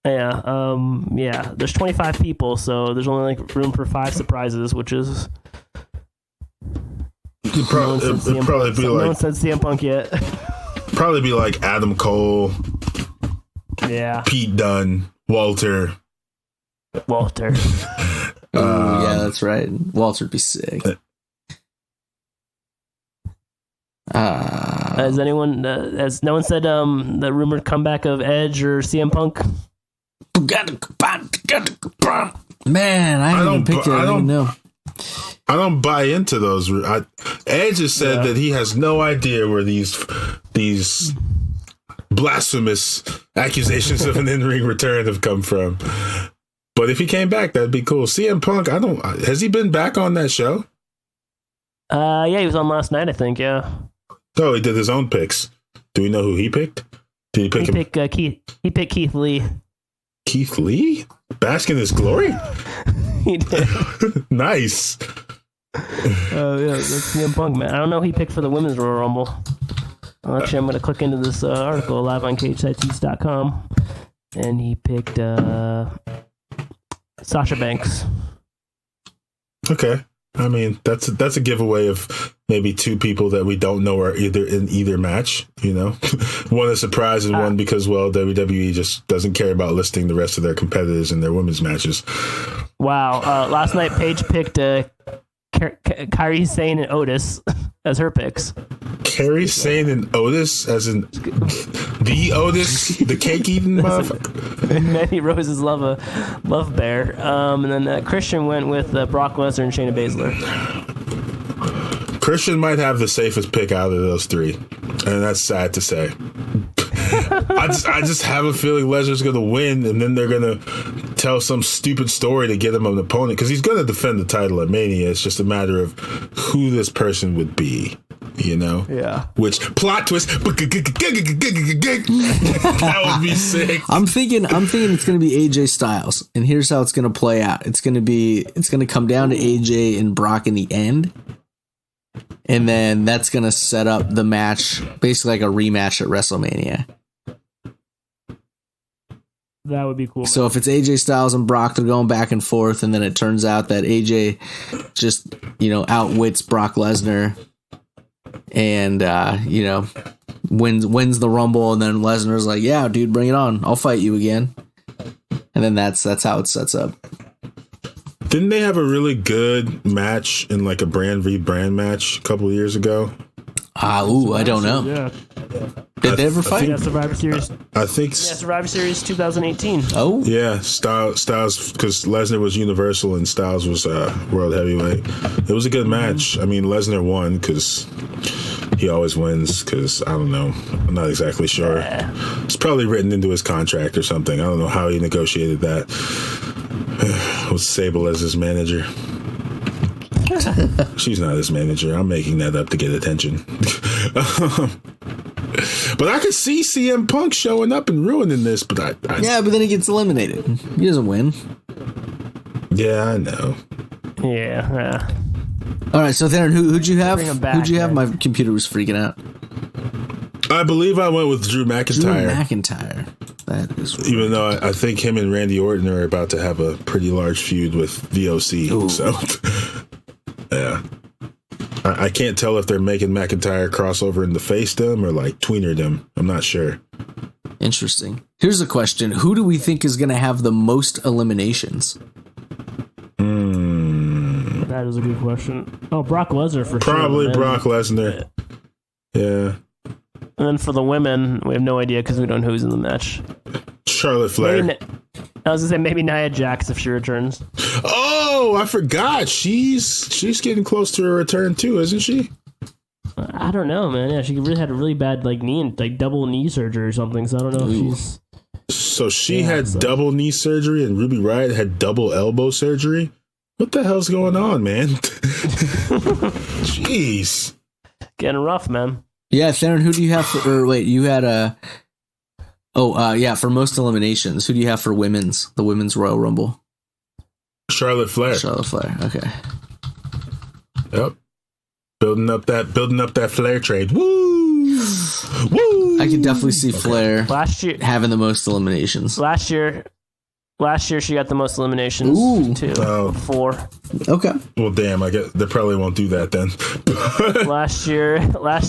Yeah. There's 25 people, so there's only like room for 5 surprises, which is. It'd probably be no like. one said CM Punk yet. Probably be like Adam Cole. Yeah. Pete Dunne. Walter. Yeah, that's right. Walter'd be sick. Has no one said the rumored comeback of Edge or CM Punk? Man, I haven't even picked it. I don't know. I don't buy into those. Edge has said that he has no idea where these blasphemous accusations of an in-ring return have come from. But if he came back, that'd be cool. CM Punk, has he been back on that show? Yeah, he was on last night, I think. Yeah. Oh, he did his own picks. Do we know who he picked? Did he pick him? He picked Keith Lee. Keith Lee? Bask in his glory? He did. Nice. Oh, yeah, that's CM Punk, man. I don't know who he picked for the Women's Royal Rumble. Actually, I'm going to click into this article live on CageSideSeats.com. And he picked Sasha Banks. Okay. I mean, that's a giveaway of maybe 2 people that we don't know are either in either match, you know? One a surprise and one because, well, WWE just doesn't care about listing the rest of their competitors in their women's matches. Wow. Last night, Paige picked Kairi Sane and Otis as her picks. Kairi Sane and Otis, as in the Otis, the cake eating motherfucker. Mandy Rose's love bear. And then Christian went with Brock Lesnar and Shayna Baszler. Christian might have the safest pick out of those 3, and that's sad to say. I just have a feeling Lesnar's going to win, and then they're going to tell some stupid story to get him an opponent, because he's going to defend the title at Mania. It's just a matter of who this person would be, you know? Yeah. Which plot twist? That would be sick. I'm thinking it's going to be AJ Styles, and here's how it's going to play out. It's going to come down to AJ and Brock in the end. And then that's going to set up the match, basically like a rematch at WrestleMania. That would be cool. So if it's AJ Styles and Brock, they're going back and forth, and then it turns out that AJ just, outwits Brock Lesnar and, wins the Rumble, and then Lesnar's like, yeah, dude, bring it on. I'll fight you again. And then that's how it sets up. Didn't they have a really good match in like a brand v brand match a couple of years ago? I don't know. Yeah. Did they ever fight? Yeah, Survivor Series. I think. Yeah, Survivor Series 2018. Oh. Yeah, Styles, because Lesnar was Universal and Styles was World Heavyweight. It was a good match. I mean, Lesnar won because he always wins. Because I don't know, I'm not exactly sure. It's probably written into his contract or something. I don't know how he negotiated that. With Sable as his manager. She's not his manager. I'm making that up to get attention. But I could see CM Punk showing up and ruining this. But yeah, but then he gets eliminated. He doesn't win. Yeah, I know. Yeah. All right, so Theron, who'd you have? Who'd you have? Man. My computer was freaking out. I believe I went with Drew McIntyre. That is even though I think him and Randy Orton are about to have a pretty large feud with VOC. Ooh. So, yeah. I can't tell if they're making McIntyre crossover into facedom or like tweenerdom. I'm not sure. Interesting. Here's a question. Who do we think is going to have the most eliminations? That is a good question. Oh, Brock Lesnar for Probably sure. Brock Lesnar. Yeah. And then for the women, we have no idea because we don't know who's in the match. Charlotte Flair. I was going to say maybe Nia Jax if she returns. Oh, I forgot. She's getting close to a return too, isn't she? I don't know, man. Yeah, she really had a really bad double knee surgery or something. So I don't know if she's. So she had double knee surgery and Ruby Riott had double elbow surgery. What the hell's going on, man? Jeez. Getting rough, man. Yeah, Theron, who do you have for, you had for most eliminations, who do you have for the women's Royal Rumble? Charlotte Flair. Okay. Yep. Building up that Flair trade. Woo! Woo! I could definitely see Flair last year having the most eliminations. Last year she got the most eliminations too. 4. Okay. Well, damn, I guess they probably won't do that then. last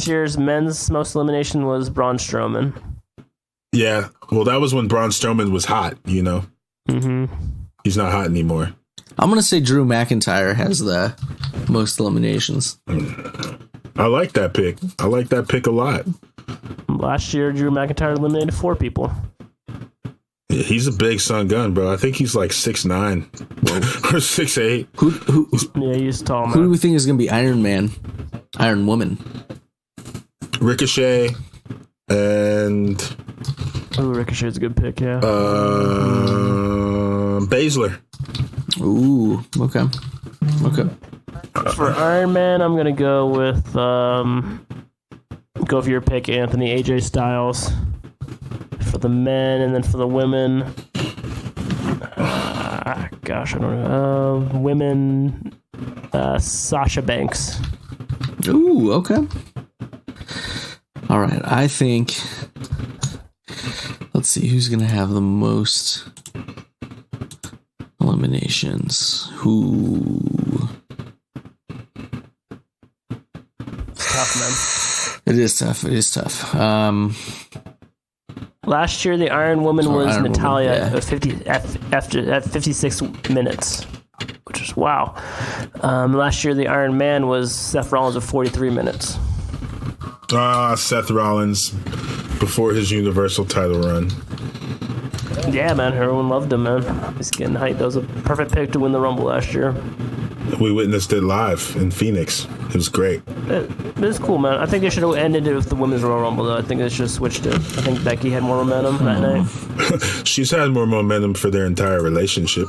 year's men's most elimination was Braun Strowman. Yeah. Well, that was when Braun Strowman was hot, you know. Mm-hmm. He's not hot anymore. I'm gonna say Drew McIntyre has the most eliminations. I like that pick. I like that pick a lot. Last year, Drew McIntyre eliminated 4 people. Yeah, he's a big son gun, bro. I think he's like 6'9" or 6'8". Yeah, he's tall, man. Who do we think is gonna be Iron Woman? Ricochet and Ricochet's a good pick, yeah. Baszler. Ooh, okay. For Iron Man, I'm gonna go with go for your pick, Anthony, AJ Styles for the men, and then for the women, gosh, I don't know. Women, Sasha Banks. Ooh, okay. All right, I think. Let's see who's gonna have the most eliminations. Who? Tough, man. It is tough. Last year, the Iron Woman was Iron Natalia Woman, yeah. at 56 minutes, which is wow. Last year, the Iron Man was Seth Rollins at 43 minutes. Seth Rollins before his Universal title run. Yeah, man, everyone loved him, man. He's getting hyped. That was a perfect pick to win the Rumble last year. We witnessed it live in Phoenix. It was great. It's cool, man. I think they should have ended it with the Women's Royal Rumble, though. I think they should have switched it. I think Becky had more momentum that night. She's had more momentum for their entire relationship.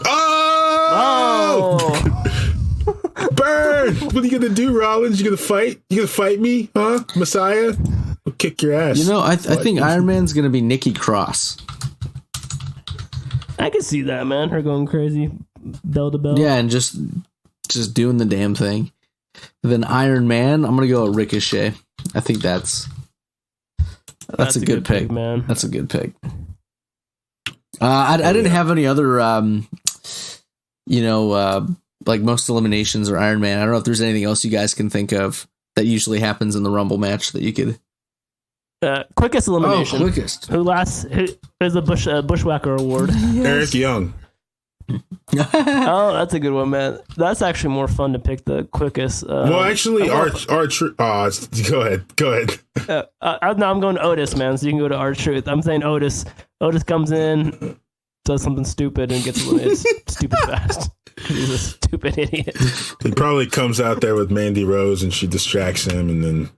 Burn! What are you gonna do, Rollins? You gonna fight? You gonna fight me, huh, Messiah? I'll kick your ass. You know, I think Iron Man's gonna be Nikki Cross. I can see that, man. Her going crazy, bell to bell. Yeah, and just doing the damn thing. Then Iron Man, I'm gonna go with Ricochet. I think that's a good pick, man. That's a good pick. I didn't have any other, like most eliminations or Iron Man. I don't know if there's anything else you guys can think of that usually happens in the Rumble match that you could. Quickest elimination. Oh, quickest. Who is the Bushwhacker Award? Yes. Eric Young. Oh, that's a good one, man. That's actually more fun to pick the quickest. Well, actually, go ahead. No, I'm going Otis, man. So you can go to R-Truth. I'm saying Otis. Otis comes in, does something stupid, and gets eliminated stupid fast. He's a stupid idiot. He probably comes out there with Mandy Rose, and she distracts him, and then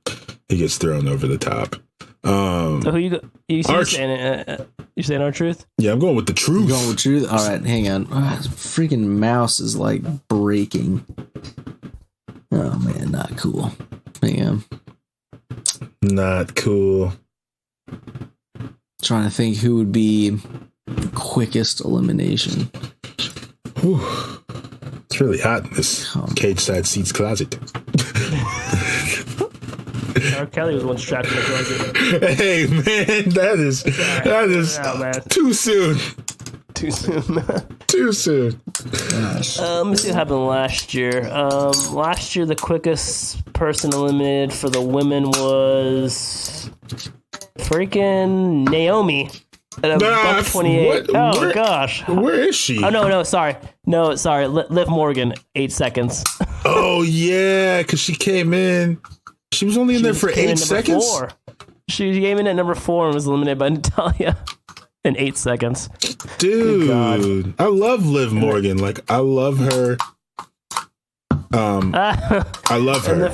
he gets thrown over the top. So who you saying? You saying R-Truth? Yeah, I'm going with the truth. You're going with truth? All right, hang on. This freaking mouse is like breaking. Oh man, not cool. Hang on. Not cool. Trying to think who would be the quickest elimination. Whew. It's really hot in this cage side seats closet. R. Kelly was one strapped in the closet. Hey man, that is too soon. Too soon. Too soon. Let me see what happened last year. Last year, the quickest person eliminated for the women was freaking Naomi. At a $1.28. Oh, gosh. Where is she? Oh, no, sorry. No, sorry. Liv Morgan, 8 seconds. Oh, yeah, because she came in. She was only in there for 8 seconds? 4. She came in at number 4 and was eliminated by Natalia in 8 seconds. Dude, I love Liv Morgan. Like, I love her. I love her. And then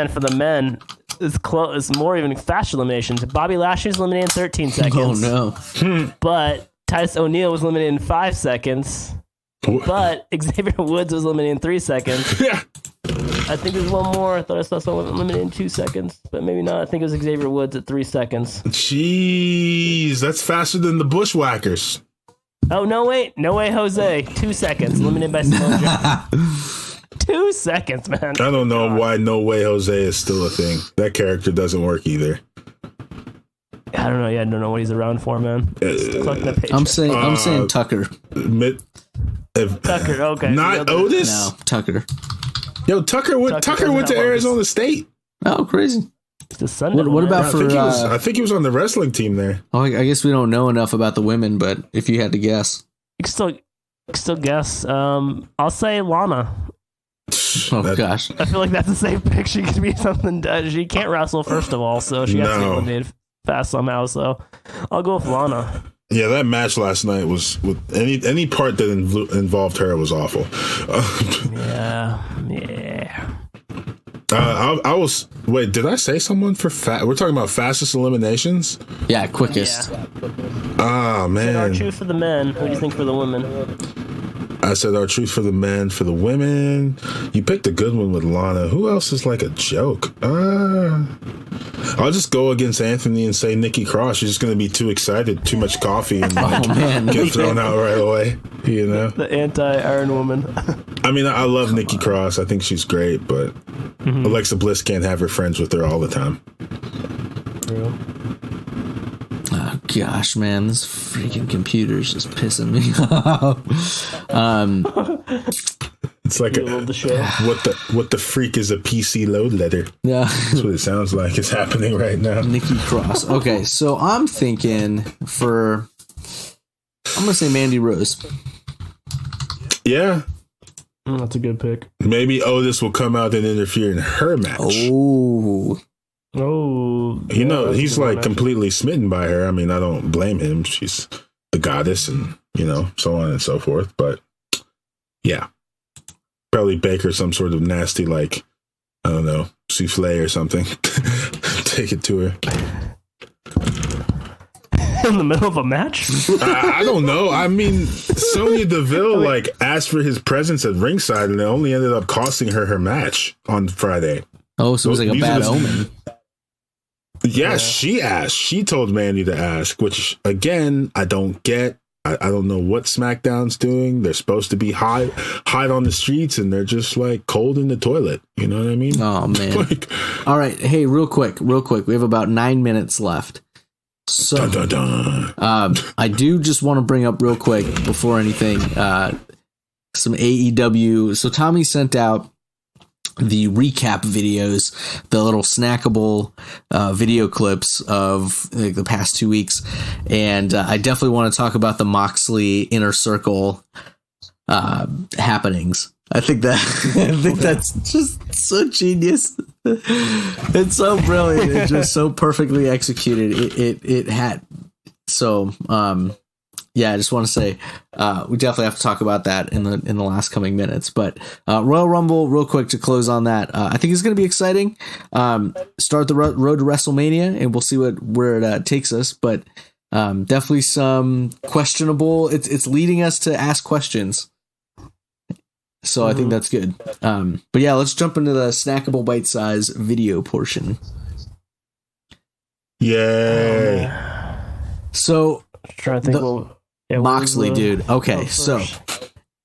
for the men, it's close. It's more even faster eliminations. Bobby Lashley's eliminated in 13 seconds. Oh no! But Titus O'Neil was eliminated in 5 seconds. But Xavier Woods was eliminated in 3 seconds. Yeah. I think there's one more. I thought I saw someone eliminated in 2 seconds, but maybe not. I think it was Xavier Woods at 3 seconds. Jeez, that's faster than the Bushwhackers. Oh no! Wait, no way, Jose. 2 seconds, eliminated by Samoa Joe. 2 seconds, man. I don't know why No Way Jose is still a thing. That character doesn't work either. I don't know. Yeah, I don't know what he's around for, man. I'm saying Tucker. Tucker. Okay. Not Otis. No, Tucker. Yo, Tucker went to Arizona State. Oh, crazy. The Sunday. What about for? I think he was on the wrestling team there. Oh, I guess we don't know enough about the women, but if you had to guess, you can still guess. I'll say Lana. Oh gosh, I feel like that's a safe pick. She could be something. She can't wrestle, first of all, so she got to be eliminated fast somehow. So I'll go with Lana. Yeah, that match last night was with any part that involved her was awful. Yeah. I was wait. Did I say someone for We're talking about fastest eliminations. Yeah, quickest. Yeah. Ah man. R-Truth for the men. Who do you think for the women? I said R-Truth for the men. For the women, you picked a good one with Lana. Who else is like a joke? I'll just go against Anthony and say Nikki Cross. She's just going to be too excited, too much coffee, and get thrown out right away. You know, the anti-Iron Woman. I mean, I love Nikki Cross. I think she's great, but Alexa Bliss can't have her friends with her all the time. True. Oh gosh, man, this freaking computer's just pissing me off. It's like what the freak is a PC load letter. Yeah, that's what it sounds like. It's happening right now. Nikki Cross. Okay, so I'm thinking I'm gonna say Mandy Rose. Yeah. That's a good pick. Maybe Otis will come out and interfere in her match. Oh, you know, he's like completely smitten by her. I mean, I don't blame him. She's the goddess and, you know, so on and so forth. But yeah, probably bake her some sort of nasty, like, I don't know, souffle or something. Take it to her. In the middle of a match? I don't know. I mean, Sonya Deville like asked for his presence at ringside, and it only ended up costing her her match on Friday. Oh, so it was like a bad omen. Yeah, she asked. She told Mandy to ask, which again I don't get. I don't know what SmackDown's doing. They're supposed to be hide on the streets, and they're just like cold in the toilet. You know what I mean? Oh man! All right, hey, real quick. We have about 9 minutes left. So, I do just want to bring up real quick before anything, some AEW. So Tommy sent out the recap videos, the little snackable video clips of like, the past 2 weeks, and I definitely want to talk about the Moxley Inner Circle happenings. I think that's just so genius. It's so brilliant. It's just so perfectly executed. It had so yeah. I just want to say we definitely have to talk about that in the last coming minutes. But Royal Rumble, real quick to close on that. I think it's going to be exciting. Start the road to WrestleMania, and we'll see where it takes us. But definitely some questionable. It's leading us to ask questions. So I think that's good. But yeah, let's jump into the snackable bite size video portion. Yay. So trying to think Moxley, dude. Okay, so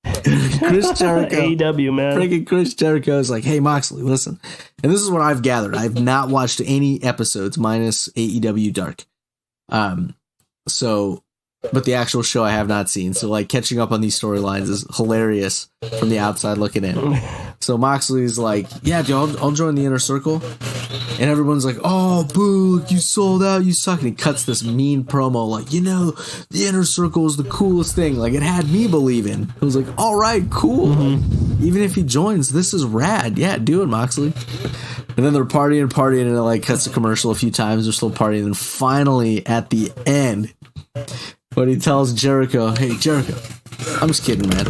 Chris Jericho, AEW, man. Freaking Chris Jericho is like, hey, Moxley, listen. And this is what I've gathered. I've not watched any episodes minus AEW Dark. But the actual show I have not seen. So like catching up on these storylines is hilarious from the outside looking in. So Moxley's like, yeah, dude, I'll join the Inner Circle. And everyone's like, oh, boo, you sold out, you suck. And he cuts this mean promo like, you know, the Inner Circle is the coolest thing. Like it had me believing. I was like, all right, cool. Mm-hmm. Even if he joins, this is rad. Yeah, do it, Moxley. And then they're partying, and it like cuts the commercial a few times. They're still partying. And then finally at the end, but he tells Jericho, hey, Jericho, I'm just kidding, man.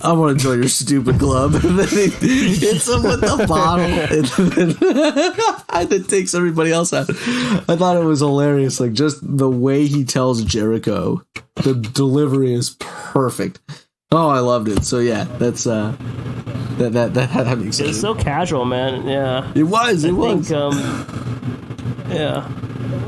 I want to join your stupid club. And then he hits him with the bottle and then takes everybody else out. I thought it was hilarious. Like, just the way he tells Jericho, the delivery is perfect. Oh, I loved it. So, yeah, that's that had me excited. It's so casual, man. Yeah. It was. Yeah.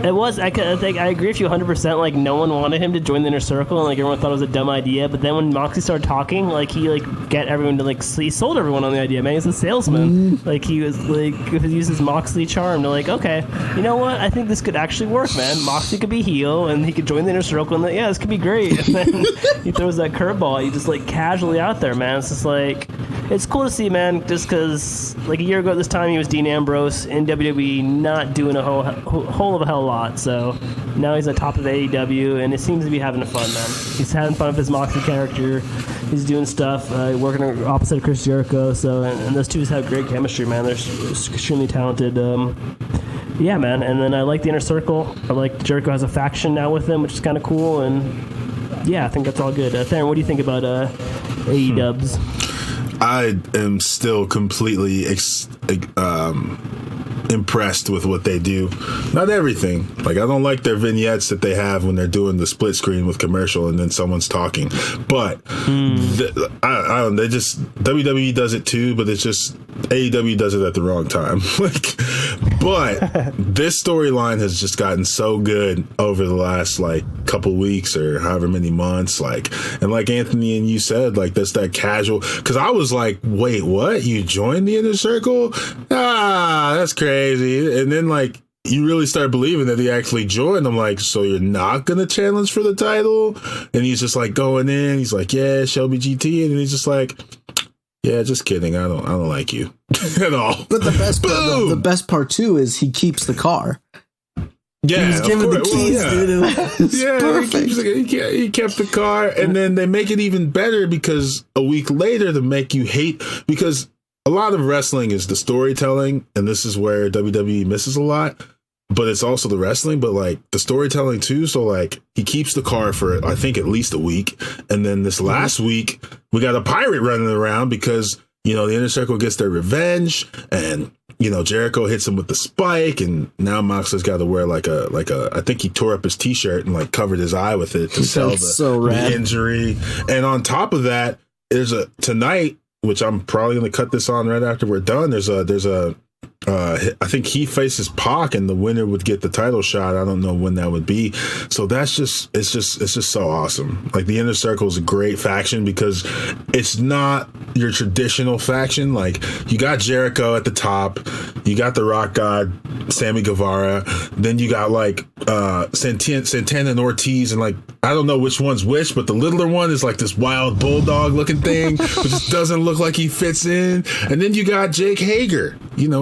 It was. I think I agree with you 100%. Like, no one wanted him to join the Inner Circle, and like everyone thought it was a dumb idea. But then when Moxley started talking, like he get everyone to he sold everyone on the idea. Man, he's a salesman. Like he was he uses Moxley charm to okay, you know what? I think this could actually work, man. Moxley could be heel, and he could join the Inner Circle, and this could be great. And then he throws that curveball. He just casually out there, man. It's just it's cool to see, man. Just because a year ago at this time he was Dean Ambrose in WWE, not doing a whole of a hell of a lot. So now he's on top of AEW, and it seems to be having fun, man. He's having fun with his Moxley character. He's doing stuff, working opposite of Chris Jericho. So and those two just have great chemistry, man. They're extremely talented. Yeah, man. And then I like the Inner Circle. I like Jericho has a faction now with him, which is kind of cool. And yeah, I think that's all good. Theron, what do you think about AEWs? I am still completely impressed with what they do. Not everything. I don't like their vignettes that they have when they're doing the split screen with commercial and then someone's talking. But I don't. They just WWE does it too, but it's just AEW does it at the wrong time. But this storyline has just gotten so good over the last couple weeks or however many months. And like Anthony and you said, that's that casual. Because I was like, wait, what? You joined the Inner Circle? That's crazy. And then you really start believing that he actually joined. I'm like, so you're not gonna challenge for the title? And he's just going in. He's like, yeah, Shelby GT, and he's just like, yeah, just kidding. I don't like you at all. But the best part too is he keeps the car. Yeah, he was given the keys, dude. Yeah, perfect. He kept the car, and then they make it even better because a week later to make you hate, because a lot of wrestling is the storytelling, and this is where WWE misses a lot. But it's also the wrestling, but the storytelling too. So he keeps the car for I think at least a week, and then this last week we got a pirate running around because the Inner Circle gets their revenge, and Jericho hits him with the spike, and now Moxley's got to wear I think he tore up his t-shirt and covered his eye with it to sell the injury. And on top of that, there's tonight, which I'm probably going to cut this on right after we're done. There's a I think he faces Pac, and the winner would get the title shot. I don't know when that would be. So it's just so awesome. The Inner Circle is a great faction because it's not your traditional faction. You got Jericho at the top, you got the Rock God, Sammy Guevara, then you got Santana and Ortiz, and I don't know which one's which, but the littler one is this wild bulldog looking thing, which just doesn't look like he fits in. And then you got Jake Hager,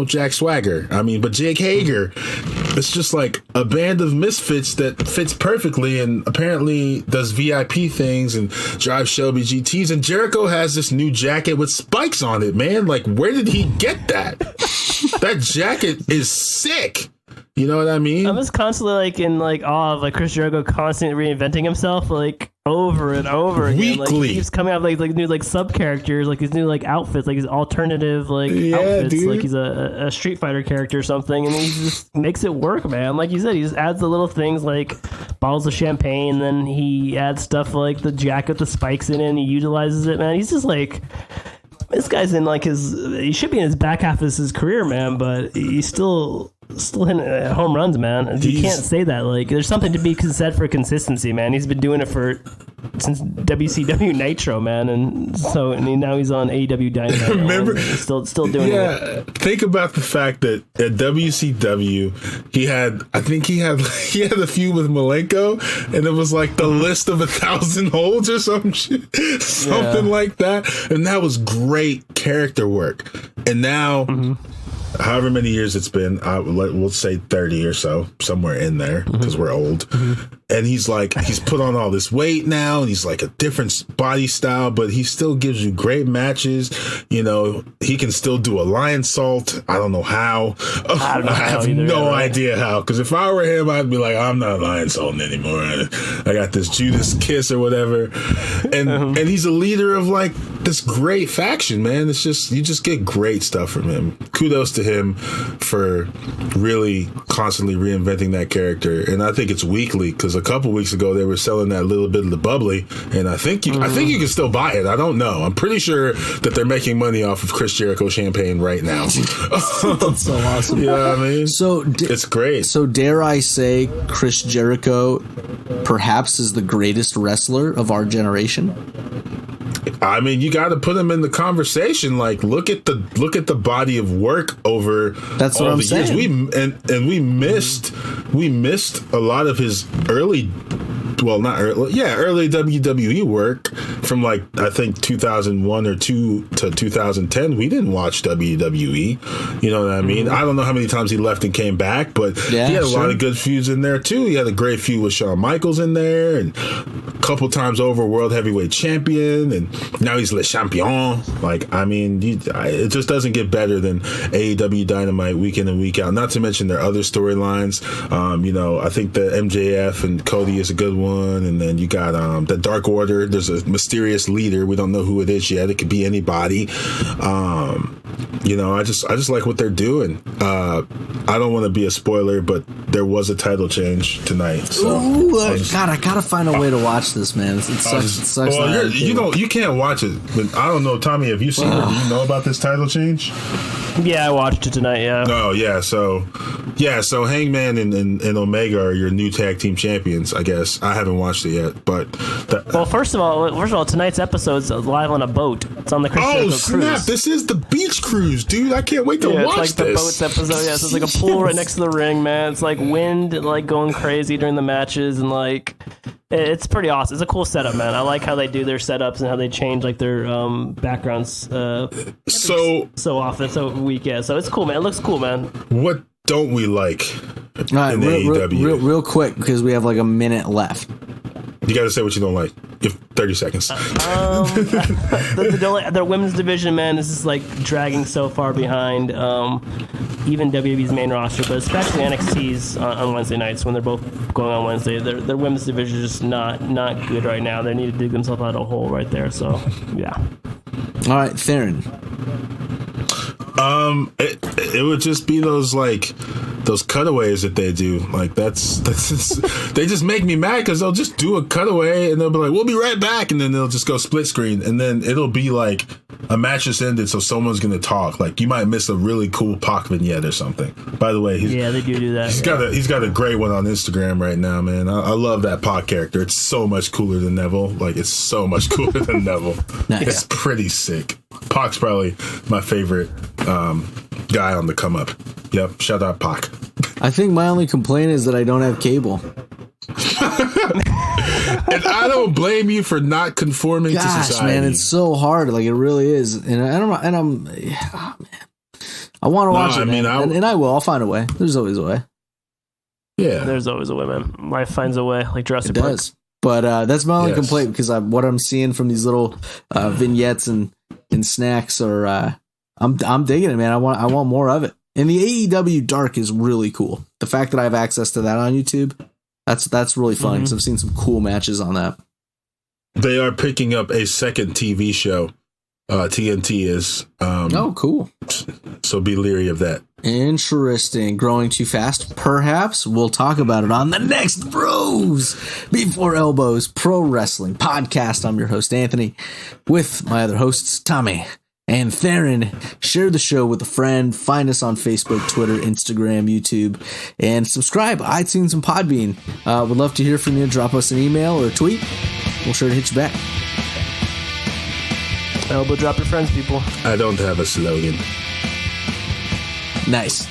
Jack Swagger. But Jake Hager, it's just a band of misfits that fits perfectly and apparently does VIP things and drives Shelby GTs. And Jericho has this new jacket with spikes on it, man. Where did he get that? That jacket is sick. You know what I mean? I'm just constantly in awe of Chris Jericho constantly reinventing himself over and over again. Weekly. He keeps coming out with new sub characters, his new outfits, his alternative outfits, dude. He's a Street Fighter character or something, and he just makes it work, man. Like you said, he just adds the little things bottles of champagne, and then he adds stuff the jacket with the spikes in it, and he utilizes it, man. He's just this guy's in he should be in his back half of his career, man, but he's still hitting home runs, man. You can't say that. There's something to be said for consistency, man. He's been doing it since WCW Nitro, man, and now he's on AEW Dynamite. Remember, still doing it. Yeah, think about the fact that at WCW he had a feud with Malenko, and it was the list of 1,000 holds or something like that, and that was great character work. And now. Mm-hmm. However many years it's been, we'll say 30 or so, somewhere in there, because we're old. Mm-hmm. And he's put on all this weight now, and he's a different body style, but he still gives you great matches. He can still do a lion salt. I don't know how. I have no idea how, because if I were him, I'd be I'm not lion salting anymore. I got this Judas kiss or whatever. And he's a leader of this great faction, man. It's just, you just get great stuff from him. Kudos to him for really constantly reinventing that character. And I think it's weekly, because couple weeks ago they were selling that little bit of the bubbly, and I think you can still buy it. I don't know. I'm pretty sure that they're making money off of Chris Jericho champagne right now. That's so awesome. You know what I mean? So it's great. So dare I say, Chris Jericho perhaps is the greatest wrestler of our generation? I mean, you got to put him in the conversation. Like, look at the body of work over. That's what I'm saying. We missed a lot of his early WWE work from, like, I think 2001 or 2 to 2010. We didn't watch WWE. You know what I mean? I don't know how many times he left and came back, but he had a lot of good feuds in there too. He had a great feud with Shawn Michaels in there, and a couple times over World Heavyweight Champion, and now he's Le Champion. Like, I mean, it just doesn't get better than AEW Dynamite week in and week out. Not to mention their other storylines. I think the MJF and Cody is a good one. And then you got the Dark Order. There's a mysterious leader. We don't know who it is yet. It could be anybody. I just like what they're doing. I don't want to be a spoiler, but there was a title change tonight. So I gotta find a way to watch this, man. It sucks. Well, you can't watch it. But I don't know, Tommy. Have you seen it? Do you know about this title change? Yeah, I watched it tonight. Yeah. Oh yeah. So Hangman and Omega are your new tag team champions. I guess I haven't watched it yet, but first of all, tonight's episode's live on a boat. It's on the Chris Jericho snap! Cruise. This is the beach cruise, dude. I can't wait to watch it's like this. The boats episode. Yeah, so it's like a pool right next to the ring, man. It's like wind, like going crazy during the matches, and like it's pretty awesome. It's a cool setup, man. I like how they do their setups and how they change like their backgrounds so often, so weak. Yeah, so it's cool, man. It looks cool, man. What don't we like in AEW? Real quick, because we have like a minute left. You got to say what you don't like. You have 30 seconds. The women's division, man, is just like dragging so far behind even WWE's main roster, but especially NXT's on Wednesday nights when they're both going on Wednesday. Their women's division is just not good right now. They need to dig themselves out of a hole right there. So, yeah. All right, Theron. It would just be those cutaways that they do. Like that's they just make me mad because they'll just do a cutaway and they'll be like, "We'll be right back," and then they'll just go split screen, and then it'll be like a match just ended, so someone's gonna talk. Like you might miss a really cool Pac vignette or something. By the way, they do that. He's got a great one on Instagram right now, man. I love that Pac character. It's so much cooler than Neville. Like it's so much cooler than Neville. It's pretty sick. Pac's probably my favorite guy on the come up. Yep, shout out Pac. I think my only complaint is that I don't have cable. And I don't blame you for not conforming to society. Man, it's so hard. Like it really is. And I want to watch it, man. And I will. I'll find a way. There's always a way. Yeah, there's always a way, man. Life finds a way, like Jurassic Park. Does. But that's my only complaint because what I'm seeing from these little vignettes and snacks are I'm digging it, man. I want more of it. And the AEW Dark is really cool. The fact that I have access to that on YouTube, that's really fun because I've seen some cool matches on that. They are picking up a second TV show. TNT is. Cool. So be leery of that. Interesting. Growing too fast? Perhaps. We'll talk about it on the next Bros Before Elbows Pro Wrestling Podcast. I'm your host, Anthony, with my other hosts, Tommy and Theron. Share the show with a friend. Find us on Facebook, Twitter, Instagram, YouTube, and subscribe, iTunes, and Podbean. Would love to hear from you. Drop us an email or a tweet. We'll sure to hit you back. Elbow drop your friends, people. I don't have a slogan. Nice.